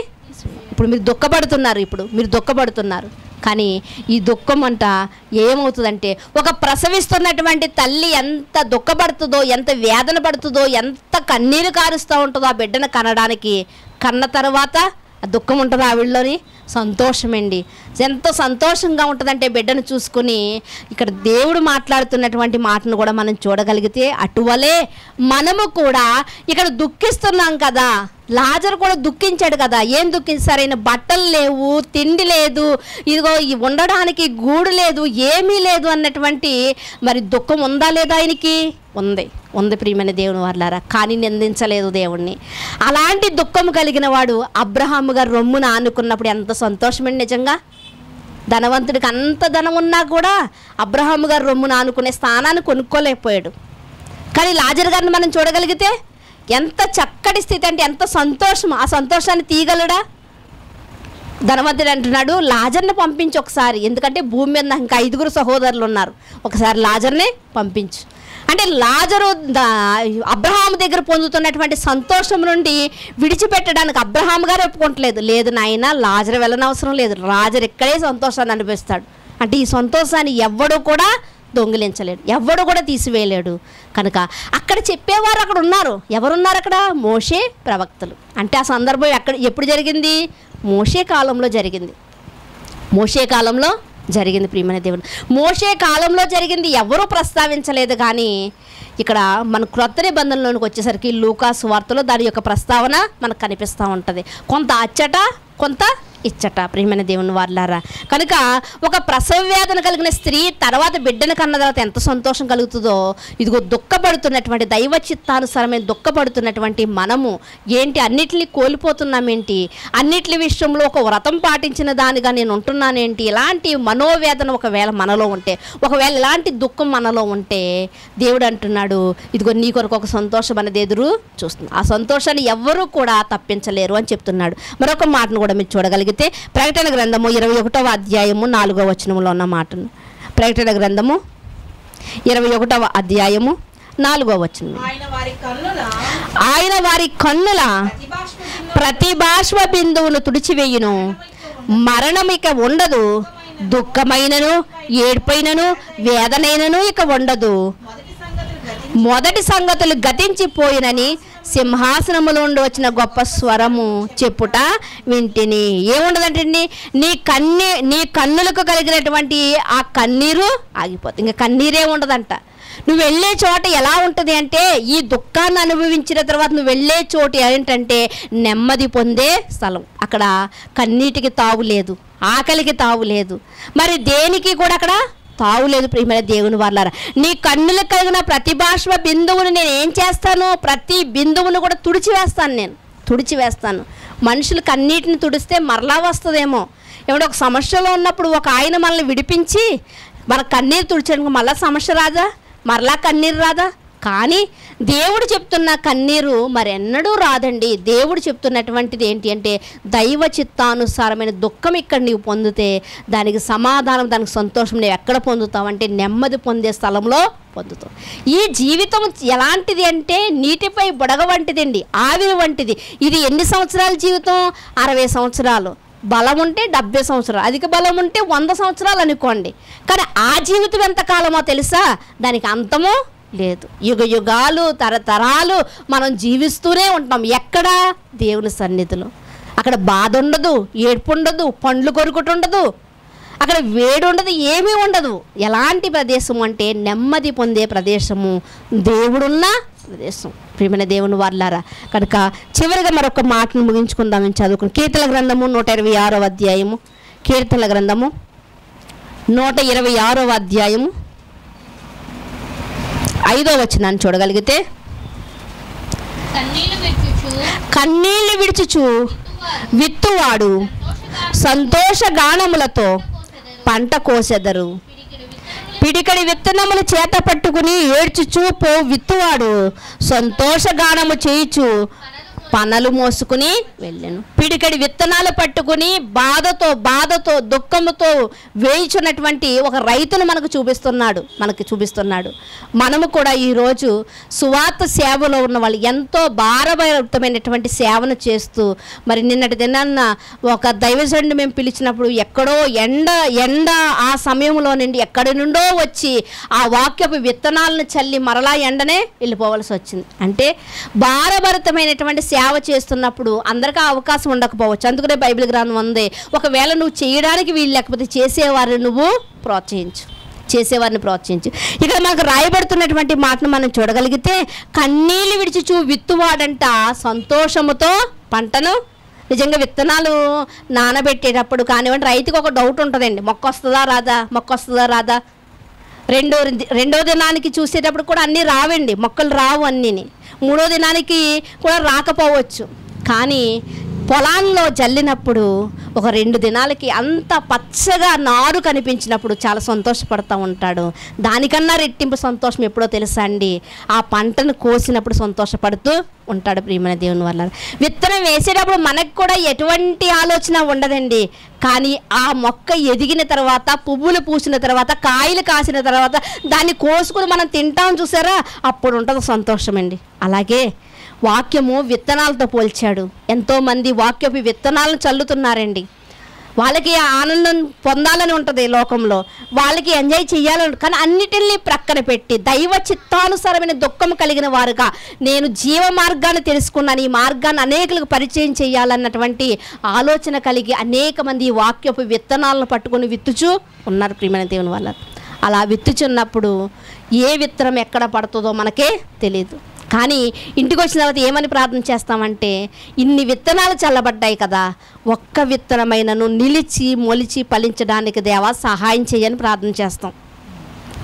Speaker 1: ఇప్పుడు మీరు దుఃఖపడుతున్నారు కానీ ఈ దుఃఖం అంట ఏమవుతుందంటే, ఒక ప్రసవిస్తున్నటువంటి తల్లి ఎంత దుఃఖపడుతుందో, ఎంత వేదన పడుతుందో, ఎంత కన్నీరు కారుస్తూ ఉంటుందో ఆ బిడ్డను కనడానికి. కన్న తర్వాత ఆ దుఃఖం ఉంటుంది ఆవిడలోని. సంతోషమండి, ఎంత సంతోషంగా ఉంటుందంటే బిడ్డను చూసుకుని. ఇక్కడ దేవుడు మాట్లాడుతున్నటువంటి మాటను కూడా మనం చూడగలిగితే, అటువలే మనము కూడా ఇక్కడ దుఃఖిస్తున్నాం కదా. లాజరు కూడా దుఃఖించాడు కదా. ఏం సరైన బట్టలు లేవు, తిండి లేదు, ఇదిగో ఉండడానికి గూడు లేదు, ఏమీ లేదు అన్నటువంటి మరి దుఃఖం ఉందా లేదా? ఆయనకి ఉంది ప్రియమైన దేవుని వారలారా. కానీ నిందించలేదు దేవుణ్ణి. అలాంటి దుఃఖం కలిగిన వాడు అబ్రహాము గారు రొమ్మున ఆనుకున్నప్పుడు ఎంత సంతోషమండి. నిజంగా ధనవంతుడికి అంత ధనం ఉన్నా కూడా అబ్రహాము గారు రొమ్మున ఆనుకునే స్థానాన్ని కొనుక్కోలేకపోయాడు. కానీ లాజరు గారిని మనం చూడగలిగితే ఎంత చక్కటి స్థితి అంటే ఎంత సంతోషం. ఆ సంతోషాన్ని తీయగలడా? ధనవంతుడు అంటున్నాడు, లాజర్ని పంపించు ఒకసారి, ఎందుకంటే భూమి మీద ఇంకా 5 సహోదరులు ఉన్నారు, ఒకసారి లాజర్ని పంపించు అంటే లాజరు అబ్రహాము దగ్గర పొందుతున్నటువంటి సంతోషం నుండి విడిచిపెట్టడానికి అబ్రహాము గారు ఒప్పుకోవట్లేదు. లేదు నాయన, లాజరు వెళ్ళనవసరం లేదు, లాజరు ఇక్కడే సంతోషాన్ని అనిపిస్తాడు అంటే ఈ సంతోషాన్ని ఎవ్వడూ కూడా దొంగిలించలేడు, ఎవ్వడు కూడా తీసివేయలేడు. కనుక అక్కడ చెప్పేవారు అక్కడ ఉన్నారు. ఎవరున్నారు అక్కడ? మోషే, ప్రవక్తలు. అంటే ఆ సందర్భం ఎప్పుడు జరిగింది? మోషే కాలంలో జరిగింది ప్రియమైన దేవుడు. మోషే కాలంలో జరిగింది, ఎవరూ ప్రస్తావించలేదు. కానీ ఇక్కడ మన క్రొత్త నిబంధనలోనికి వచ్చేసరికి లూకా సువార్తలో దాని యొక్క ప్రస్తావన మనకు కనిపిస్తూ ఉంటుంది. కొంత అచ్చట, కొంత ఇచ్చట ప్రియమైన దేవుని వారలారా. కనుక ఒక ప్రసవ వేదన కలిగిన స్త్రీ తర్వాత బిడ్డను కన్న తర్వాత ఎంత సంతోషం కలుగుతుందో, ఇదిగో దుఃఖపడుతున్నటువంటి దైవ చిత్తానుసారమైన దుఃఖపడుతున్నటువంటి మనము ఏంటి అన్నిటిని కోల్పోతున్నామేంటి, అన్నిటి విషయంలో ఒక వ్రతం పాటించిన దానిగా నేను ఉంటున్నానేంటి, ఇలాంటి మనోవేదన ఒకవేళ మనలో ఉంటే, ఒకవేళ ఇలాంటి దుఃఖం మనలో ఉంటే దేవుడు అంటున్నాడు, ఇదిగో నీ కొరకు ఒక సంతోషం అనేది ఎదురు చూస్తుంది. ఆ సంతోషాన్ని ఎవ్వరూ కూడా తప్పించలేరు అని చెప్తున్నాడు. మరొక మాటను కూడా మీరు చూడగలిగితే ప్రకటన గ్రంథము 21వ అధ్యాయము 4వ వచనంలో ఉన్న మాటను. ప్రకటన గ్రంథము 21వ అధ్యాయము 4వ వచనం. ఆయన వారి కన్నుల ప్రతి బాష్ప బిందువును తుడిచివేయును, మరణం ఇక ఉండదు, దుఃఖమైనను ఏడ్పైనను వేదనైనను ఇక ఉండదు, మొదటి సంగతులు గతించిపోయినని సింహాసనములో నుండి వచ్చిన గొప్ప స్వరము చెప్పుట వింటిని. ఏముండదంటే నీ కన్నులకు కలిగినటువంటి ఆ కన్నీరు ఆగిపోతుంది. ఇంకా కన్నీరే ఉండదంట. నువ్వు వెళ్ళే చోట ఎలా ఉంటుంది అంటే, ఈ దుఃఖాన్ని అనుభవించిన తర్వాత నువ్వు వెళ్ళే చోటు ఏంటంటే నెమ్మది పొందే స్థలం. అక్కడ కన్నీటికి తావు లేదు, ఆకలికి తావు లేదు, మరి దేనికి కూడా అక్కడ తావులేదు ప్రియమైన దేవుని వారలారా. నీ కన్నులకు కలిగిన ప్రతి బాష్ప బిందువును నేను ఏం చేస్తాను? ప్రతి బిందువును కూడా తుడిచివేస్తాను. మనుషులు కన్నీటిని తుడిస్తే మరలా వస్తుందేమో, ఏమంటే ఒక సమస్యలో ఉన్నప్పుడు ఒక ఆయన మనల్ని విడిపించి మన కన్నీరు తుడిచడానికి మళ్ళీ సమస్య రాదా, మరలా కన్నీరు రాదా? కానీ దేవుడు చెప్తున్న కన్నీరు మరెన్నడూ రాదండి. దేవుడు చెప్తున్నటువంటిది ఏంటి అంటే దైవ చిత్తానుసారమైన దుఃఖం ఇక్కడ నీవు పొందితే దానికి సమాధానం, దానికి సంతోషం నీవు ఎక్కడ పొందుతావు అంటే నెమ్మది పొందే స్థలంలో పొందుతావు. ఈ జీవితం ఎలాంటిది అంటే నీటిపై బుడగ వంటిదండి, ఆవిరి వంటిది. ఇది ఎన్ని సంవత్సరాల జీవితం? 60 సంవత్సరాలు. బలం ఉంటే 70 సంవత్సరాలు, అధిక బలం ఉంటే 100 సంవత్సరాలు అనుకోండి. కానీ ఆ జీవితం ఎంతకాలమో తెలుసా? దానికి అంతమో లేదు. యుగ యుగాలు, తరతరాలు మనం జీవిస్తూనే ఉంటాం. ఎక్కడ? దేవుని సన్నిధిలో. అక్కడ బాధ ఉండదు, ఏడ్పు ఉండదు, పండ్లు కొరుకుట ఉండదు, అక్కడ వేడి ఉండదు, ఏమీ ఉండదు. ఎలాంటి ప్రదేశం అంటే నెమ్మది పొందే ప్రదేశము, దేవుడున్న ప్రదేశం. ప్రియమైన దేవుని వారలారా, కనుక చివరిగా మరొక మాటను ముగించుకుందాం. మేము చదువుకుని కీర్తన గ్రంథము 126వ అధ్యాయము, కీర్తన గ్రంథము 126వ అధ్యాయము 5వ వచనాన్ని చూడగలిగితే, కన్నీళ్లు విడుచుచు విత్తువాడు సంతోషగానములతో పంట కోసెదరు. పిడికడి విత్తనములు చేత పట్టుకుని ఏడ్చుచు పో విత్తువాడు సంతోషగానము చేయుచు పనలు మోసుకుని వెళ్ళాను. పిడికడి విత్తనాలు పట్టుకుని బాధతో దుఃఖముతో వేయించున్నటువంటి ఒక రైతును మనకు చూపిస్తున్నాడు. మనము కూడా ఈరోజు సువార్త సేవలో ఉన్న వాళ్ళు ఎంతో భారభరితమైనటువంటి సేవను చేస్తూ, మరి నిన్నటి దినాన్న ఒక దైవజనుడిని మేము పిలిచినప్పుడు ఎక్కడో ఎండ ఆ సమయంలో నుండి ఎక్కడి నుండో వచ్చి ఆ వాక్యపు విత్తనాలను చల్లి మరలా ఎండనే వెళ్ళిపోవలసి వచ్చింది. అంటే భారభరితమైనటువంటి సేవ చేస్తున్నప్పుడు అందరికీ అవకాశం ఉండకపోవచ్చు. అందుకనే బైబిల్ గ్రంథం ఉంది, ఒకవేళ నువ్వు చేయడానికి వీలు లేకపోతే చేసేవారిని నువ్వు ప్రోత్సహించు. ఇక్కడ మనకు రాయబడుతున్నటువంటి మాటను మనం చూడగలిగితే, కన్నీళ్ళు విడిచి విత్తువాడంట సంతోషముతో పంటను. నిజంగా విత్తనాలు నానబెట్టేటప్పుడు కానివ్వండి, రైతుకు ఒక డౌట్ ఉంటుందండి, మొక్క వస్తుందా రాదా. రెండో దినానికి చూసేటప్పుడు కూడా అన్నీ రావండి, మొక్కలు రావు అన్నీని. 3వ దినానికి కూడా రాకపోవచ్చు. కానీ పొలాల్లో జల్లినప్పుడు ఒక 2 దినాలకి అంత పచ్చగా నారు కనిపించినప్పుడు చాలా సంతోషపడుతూ ఉంటాడు. దానికన్నా రెట్టింపు సంతోషం ఎప్పుడో తెలుసా అండి, ఆ పంటను కోసినప్పుడు సంతోషపడుతూ ఉంటాడు. ప్రియమైన దేవుని వల్ల విత్తనం వేసేటప్పుడు మనకు కూడా ఎటువంటి ఆలోచన ఉండదండి. కానీ ఆ మొక్క ఎదిగిన తర్వాత, పువ్వులు పూసిన తర్వాత, కాయలు కాసిన తర్వాత దాన్ని కోసుకుని మనం తింటాం చూసారా, అప్పుడు ఉంటుంది సంతోషం అండి. అలాగే వాక్యము విత్తనాలతో పోల్చాడు. ఎంతోమంది వాక్యపు విత్తనాలను చల్లుతున్నారండి. వాళ్ళకి ఆనందం పొందాలని ఉంటుంది లోకంలో, వాళ్ళకి ఎంజాయ్ చేయాలని, కానీ అన్నిటిని ప్రక్కన పెట్టి దైవ చిత్తానుసారమైన దుఃఖం కలిగిన వారుగా నేను జీవ మార్గాన్ని తెలుసుకున్నాను, ఈ మార్గాన్ని అనేకులకు పరిచయం చేయాలన్నటువంటి ఆలోచన కలిగి అనేక మంది ఈ వాక్యపు విత్తనాలను పట్టుకొని విత్తుచూ ఉన్నారు. ప్రియమైన దేవుని వల్ల అలా విత్తుచున్నప్పుడు ఏ విత్తనం ఎక్కడ పడుతుందో మనకే తెలియదు. కానీ ఇంటికి వచ్చిన తర్వాత ఏమని ప్రార్థన చేస్తామంటే, ఇన్ని విత్తనాలు చల్లబడ్డాయి కదా, ఒక్క విత్తనమైనను నిలిచి మొలిచి ఫలించడానికి దేవా సహాయం చేయని ప్రార్థన చేస్తాం.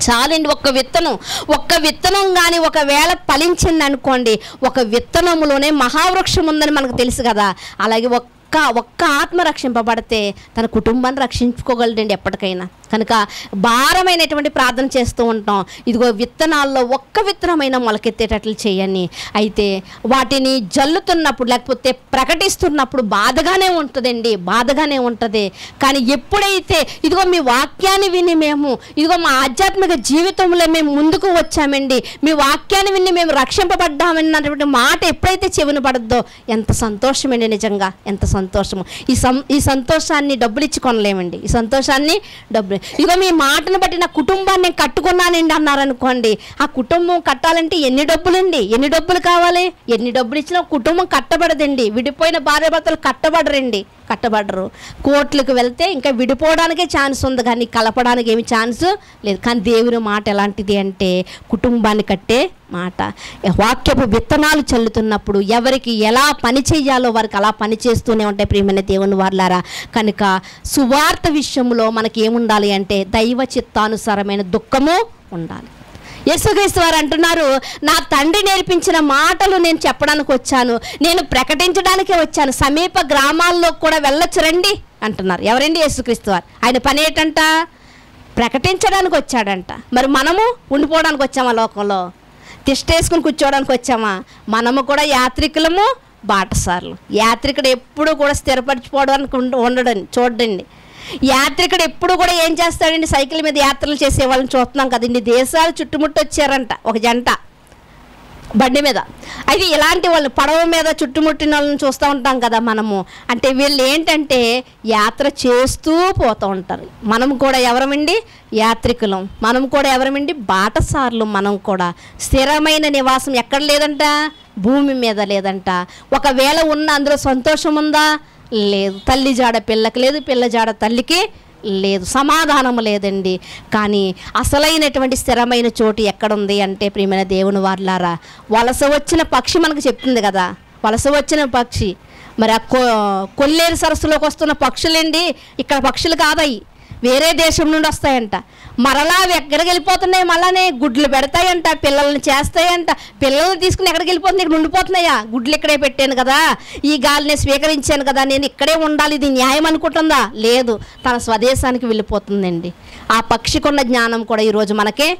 Speaker 1: చాలండి. ఒక్క విత్తనం కానీ ఒకవేళ ఫలించింది అనుకోండి, ఒక విత్తనములోనే మహావృక్షం ఉందని మనకు తెలుసు కదా. అలాగే ఒక్క ఆత్మ రక్షింపబడితే తన కుటుంబాన్ని రక్షించుకోగలడండి ఎప్పటికైనా. కనుక భారమైనటువంటి ప్రార్థన చేస్తూ ఉంటాం, ఇదిగో విత్తనాల్లో ఒక్క విత్తనమైన మొలకెత్తేటట్లు చేయని. అయితే వాటిని జల్లుతున్నప్పుడు లేకపోతే ప్రకటిస్తున్నప్పుడు బాధగానే ఉంటుంది. కానీ ఎప్పుడైతే ఇదిగో మీ వాక్యాన్ని విని ఇదిగో మా ఆధ్యాత్మిక జీవితంలో మేము ముందుకు వచ్చామండి, మీ వాక్యాన్ని విని మేము రక్షింపబడ్డామన్నటువంటి మాట ఎప్పుడైతే చెవిన పడద్దో ఎంత సంతోషమండి, నిజంగా ఎంత సంతోషము. ఈ సంతోషాన్ని డబ్బులు ఇచ్చి కొనలేమండి. ఈ సంతోషాన్ని ఇదిగో మీ మాటను బట్టి నా కుటుంబాన్ని నేను కట్టుకున్నానండి అన్నారనుకోండి, ఆ కుటుంబం కట్టాలంటే ఎన్ని డబ్బులు కావాలి? ఎన్ని డబ్బులు ఇచ్చినా కుటుంబం కట్టబడదండి. విడిపోయిన భార్యాభర్తలు కట్టబడరు. కోర్టులకు వెళ్తే ఇంకా విడిపోవడానికే ఛాన్స్ ఉంది, కానీ కలపడానికి ఏమి ఛాన్స్ లేదు. కానీ దేవుని మాట ఎలాంటిది అంటే కుటుంబాన్ని కట్టే మాట. వాక్యపు విత్తనాలు చల్లుతున్నప్పుడు ఎవరికి ఎలా పని చేయాలో వారికి అలా పని చేస్తూనే ఉంటాయి. ప్రియమైన దేవుని వారలారా, కనుక సువార్త విషయంలో మనకి ఏముండాలి అంటే దైవ చిత్తానుసారమైన దుఃఖము ఉండాలి. యేసుక్రీస్తు వారు అంటున్నారు, నా తండ్రి నేర్పించిన మాటలు నేను చెప్పడానికి వచ్చాను, నేను ప్రకటించడానికే వచ్చాను, సమీప గ్రామాల్లో కూడా వెళ్ళొచ్చు రండి అంటున్నారు. ఎవరండి? యేసుక్రీస్తు వారు. ఆయన పని ఏంటంట? ప్రకటించడానికి వచ్చాడంట. మరి మనము ఉండిపోవడానికి వచ్చామా? లోకంలో తిష్టేసుకుని కూర్చోవడానికి వచ్చామా? మనము కూడా యాత్రికులము, బాటసార్లు. యాత్రికుడు ఎప్పుడు కూడా స్థిరపరిచిపోవడానికి ఉండడండి. చూడండి, యాత్రికుడు ఎప్పుడు కూడా ఏం చేస్తాడండి? సైకిల్ మీద యాత్రలు చేసే వాళ్ళని చూస్తున్నాం కదండి. దేశాలు చుట్టుముట్టి వచ్చారంట ఒక జంట బండి మీద. అయితే ఇలాంటి వాళ్ళు పడవ మీద చుట్టుముట్టిన వాళ్ళని చూస్తూ ఉంటాం కదా మనము. అంటే వీళ్ళు ఏంటంటే యాత్ర చేస్తూ పోతూ ఉంటారు. మనం కూడా ఎవరమండి? యాత్రికులం. మనం కూడా ఎవరమండి? బాటసార్లు. మనం కూడా స్థిరమైన నివాసం ఎక్కడ లేదంట? భూమి మీద లేదంట. ఒకవేళ ఉన్న అందులో సంతోషం ఉందా? లేదు. తల్లి జాడ పిల్లకి లేదు, పిల్ల జాడ తల్లికి లేదు, సమాధానం లేదండి. కానీ అసలైనటువంటి స్థిరమైన చోటు ఎక్కడుంది అంటే ప్రియమైన దేవుని వారలారా, వలస వచ్చిన పక్షి మనకు చెప్తుంది కదా. వలస వచ్చిన పక్షి మరి ఆ కొల్లేరు సరస్సులోకి వస్తున్న పక్షులండి, ఇక్కడ పక్షులు కాదయి, వేరే దేశం నుండి వస్తాయంట. మరలా అవి ఎక్కడికి వెళ్ళిపోతున్నాయి? మళ్ళానే గుడ్లు పెడతాయంట, పిల్లల్ని చేస్తాయంట. పిల్లల్ని తీసుకుని ఎక్కడికి వెళ్ళిపోతుంది? ఇక్కడ ఉండిపోతున్నాయా? గుడ్లు ఇక్కడే పెట్టాను కదా, ఈ గాలిని స్వీకరించాను కదా, నేను ఇక్కడే ఉండాలి, ఇది న్యాయం అనుకుంటుందా? లేదు, తన స్వదేశానికి వెళ్ళిపోతుందండి. ఆ పక్షికున్న జ్ఞానం కూడా ఈరోజు మనకే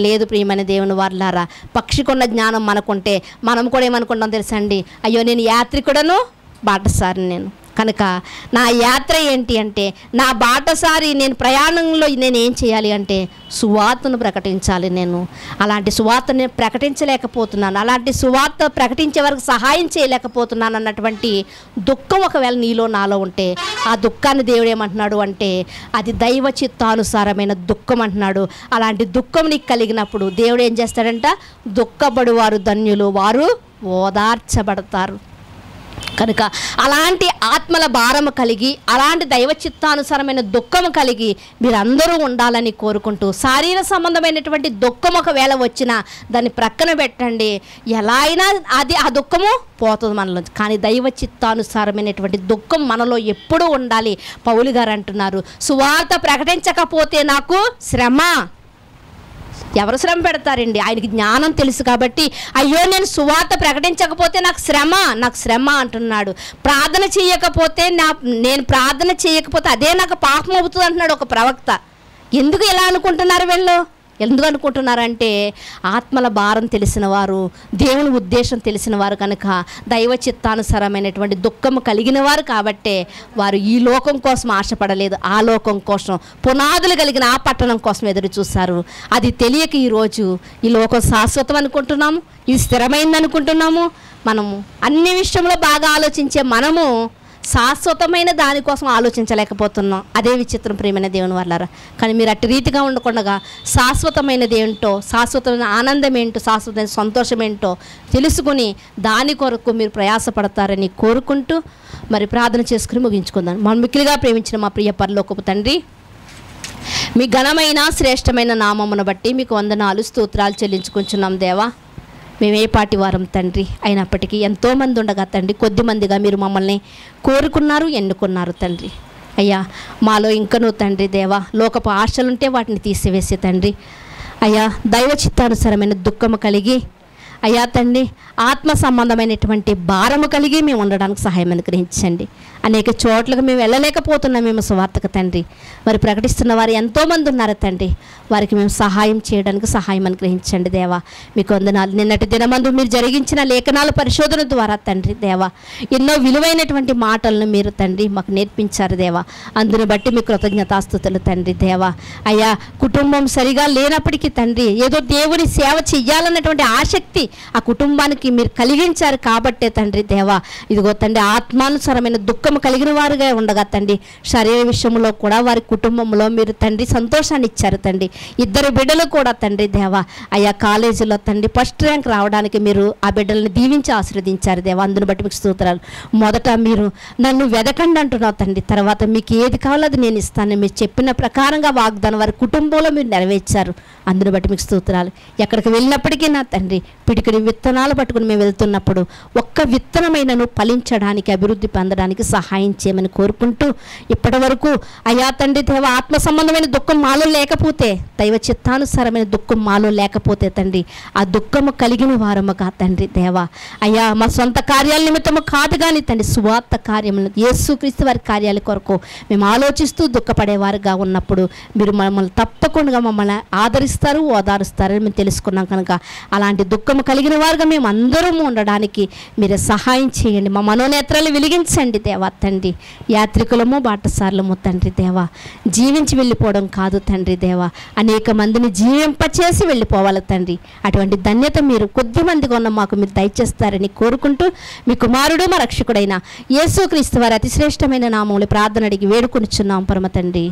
Speaker 1: లేదు ప్రియమైన దేవుని వారలారా. పక్షికున్న జ్ఞానం మనకుంటే మనం కూడా ఏమనుకుంటాం తెలుసా అండి? అయ్యో నేను యాత్రికుడను, బాటసారిని నేను కనుక నా యాత్ర ఏంటి అంటే, నా బాటసారి నేను ప్రయాణంలో నేను ఏం చేయాలి అంటే సువార్తను ప్రకటించాలి. నేను అలాంటి సువార్తను నేను ప్రకటించలేకపోతున్నాను, అలాంటి సువార్త ప్రకటించే వరకు సహాయం చేయలేకపోతున్నాను అన్నటువంటి దుఃఖం ఒకవేళ నీలో నాలో ఉంటే, ఆ దుఃఖాన్ని దేవుడు ఏమంటున్నాడు అంటే అది దైవ చిత్తానుసారమైన దుఃఖం అంటున్నాడు. అలాంటి దుఃఖం నీకు కలిగినప్పుడు దేవుడు ఏం చేస్తాడంట? దుఃఖపడువారు ధన్యులు, వారు ఓదార్చబడతారు. కనుక అలాంటి ఆత్మల భారము కలిగి, అలాంటి దైవ చిత్తానుసారమైన దుఃఖము కలిగి మీరందరూ ఉండాలని కోరుకుంటూ, శారీర సంబంధమైనటువంటి దుఃఖం ఒకవేళ వచ్చినా దాన్ని ప్రక్కన పెట్టండి. ఎలా అయినా అది ఆ దుఃఖము పోతుంది మనలో. కానీ దైవ చిత్తానుసారమైనటువంటి దుఃఖం మనలో ఎప్పుడూ ఉండాలి. పౌలు గారు అంటున్నారు, సువార్త ప్రకటించకపోతే నాకు శ్రమ. ఎవరు శ్రమ పెడతారండి? ఆయనకి జ్ఞానం తెలుసు కాబట్టి, అయ్యో నేను సువార్త ప్రకటించకపోతే నాకు శ్రమ అంటున్నాడు. ప్రార్థన చేయకపోతే నేను ప్రార్థన చేయకపోతే అదే నాకు పాపం అవుతుంది అంటున్నాడు ఒక ప్రవక్త. ఎందుకు ఇలా అనుకుంటున్నారు వీళ్ళు? ఎందుకు అనుకుంటున్నారంటే ఆత్మల భారం తెలిసిన వారు, దేవుని ఉద్దేశం తెలిసిన వారు కనుక, దైవ చిత్తానుసారమైనటువంటి దుఃఖము కలిగిన వారు కాబట్టే వారు ఈ లోకం కోసం ఆశపడలేదు, ఆ లోకం కోసం, పునాదులు కలిగిన ఆ పట్టణం కోసం ఎదురు చూశారు. అది తెలియక ఈరోజు ఈ లోకం శాశ్వతం అనుకుంటున్నాము, ఇది స్థిరమైంది అనుకుంటున్నాము. మనము అన్ని విషయంలో బాగా ఆలోచించే మనము శాశ్వతమైన దానికోసం ఆలోచించలేకపోతున్నాం. అదే విచిత్రం ప్రియమైన దేవుని వల్లారా. కానీ మీరు అట్టి రీతిగా ఉండకుండా శాశ్వతమైనది ఏంటో, శాశ్వతమైన ఆనందం ఏంటో, శాశ్వతమైన సంతోషం ఏంటో తెలుసుకుని దాని కొరకు మీరు ప్రయాసపడతారని కోరుకుంటూ మరి ప్రార్థన చేసుకుని ముగించుకుందాం. మనం మిక్కిలిగా ప్రేమించిన మా ప్రియ పరలోకపు తండ్రి, మీ ఘనమైన శ్రేష్టమైన నామమును బట్టి మీకు వందనాలు స్తోత్రాలు చెల్లించుకుంటున్నాం దేవా. మేమే పాటి వారం తండ్రి, అయినప్పటికీ ఎంతోమంది ఉండగా తండ్రి, కొద్దిమందిగా మీరు మమ్మల్ని కోరుకున్నారు, ఎన్నుకున్నారు తండ్రి. అయ్యా మాలో ఇంకనూ తండ్రి దేవా లోకపు ఆశలుంటే వాటిని తీసివేసే తండ్రి, అయ్యా దైవ చిత్తానుసారమైన దుఃఖము కలిగి, అయ్యా తండ్రి ఆత్మ సంబంధమైనటువంటి భారము కలిగి మేము ఉండడానికి సహాయం అనుగ్రహించండి. అనేక చోట్లకు మేము వెళ్ళలేకపోతున్నాం మేము సువార్తకు తండ్రి. మరి ప్రకటిస్తున్న వారు ఎంతోమంది ఉన్నారు తండ్రి, వారికి మేము సహాయం చేయడానికి సహాయం అనుగ్రహించండి దేవా. మీకు వందనాలు. నిన్నటి దినమందు మీరు జరిగించిన లేఖనాల పరిశోధన ద్వారా తండ్రి దేవా ఎన్నో విలువైనటువంటి మాటలను మీరు తండ్రి మాకు నేర్పించారు దేవా. అందును బట్టి మీ కృతజ్ఞతాస్తుతులు తండ్రి దేవా. అయ్యా కుటుంబం సరిగా లేనప్పటికీ తండ్రి ఏదో దేవుని సేవ చెయ్యాలన్నటువంటి ఆసక్తి ఆ కుటుంబానికి మీరు కలిగించారు కాబట్టే తండ్రి దేవా ఇదిగో తండ్రి ఆత్మానుసారమైన దుఃఖం కలిగిన వారుగా ఉండగా తండ్రి శరీర విషయంలో కూడా వారి కుటుంబంలో మీరు తండ్రి సంతోషాన్ని ఇచ్చారు తండ్రి. ఇద్దరు బిడ్డలు కూడా తండ్రి దేవా అయ్యా కాలేజీలో తండ్రి ఫస్ట్ ర్యాంక్ రావడానికి మీరు ఆ బిడ్డలను దీవించి ఆశీర్వదించారు దేవా. అందును బట్టి మీకు స్తోత్రాలు. మొదట మీరు నన్ను వెదకండి అంటున్నావు తండ్రి, తర్వాత మీకు ఏది కావాలో అది నేను ఇస్తాను మీరు చెప్పిన ప్రకారంగా వాగ్దానం వారి కుటుంబంలో మీరు నెరవేర్చారు. అందును బట్టి మీకు స్తోత్రాలు. ఎక్కడికి వెళ్ళినప్పటికీ నా తండ్రి పిడికిడి విత్తనాలు పట్టుకుని మేము వెళ్తున్నప్పుడు ఒక్క విత్తనమైనను ఫలించడానికి, అభివృద్ధి పొందడానికి సహాయం చేయమని కోరుకుంటూ, ఇప్పటి వరకు అయ్యా తండ్రి దేవ, ఆత్మ సంబంధమైన దుఃఖం మాలో లేకపోతే, దైవ చిత్తానుసారమైన దుఃఖం మాలో లేకపోతే తండ్రి, ఆ దుఃఖము కలిగిన వారముగా తండ్రి దేవ, అయ్యా మా సొంత కార్యాల నిమిత్తము కాదు కానీ తండ్రి, సువార్త కార్యములను, యేసుక్రీస్తు వారి కార్యాల కొరకు మేము ఆలోచిస్తూ దుఃఖపడేవారుగా ఉన్నప్పుడు మీరు మమ్మల్ని తప్పకుండా మమ్మల్ని ఆదరిస్తారు, ఓదారుస్తారని మేము తెలుసుకున్నాం కనుక అలాంటి దుఃఖము కలిగిన వారుగా మేము అందరము ఉండడానికి మీరే సహాయం చేయండి. మా మనోనేత్రాలు వెలిగించండి దేవా తండ్రి. యాత్రికులము బాటసార్లము తండ్రి దేవా, జీవించి వెళ్ళిపోవడం కాదు తండ్రి దేవా, అనేక మందిని జీవింపచేసి వెళ్ళిపోవాలి తండ్రి. అటువంటి ధన్యత మీరు కొద్ది మందిగా ఉన్న మాకు మీరు దయచేస్తారని కోరుకుంటూ, మీ కుమారుడు మా రక్షకుడైన యేసుక్రీస్తు వారి అతి శ్రేష్టమైన నామములో ప్రార్థన అడిగి వేడుకొనుచున్నాం పరమ తండ్రి.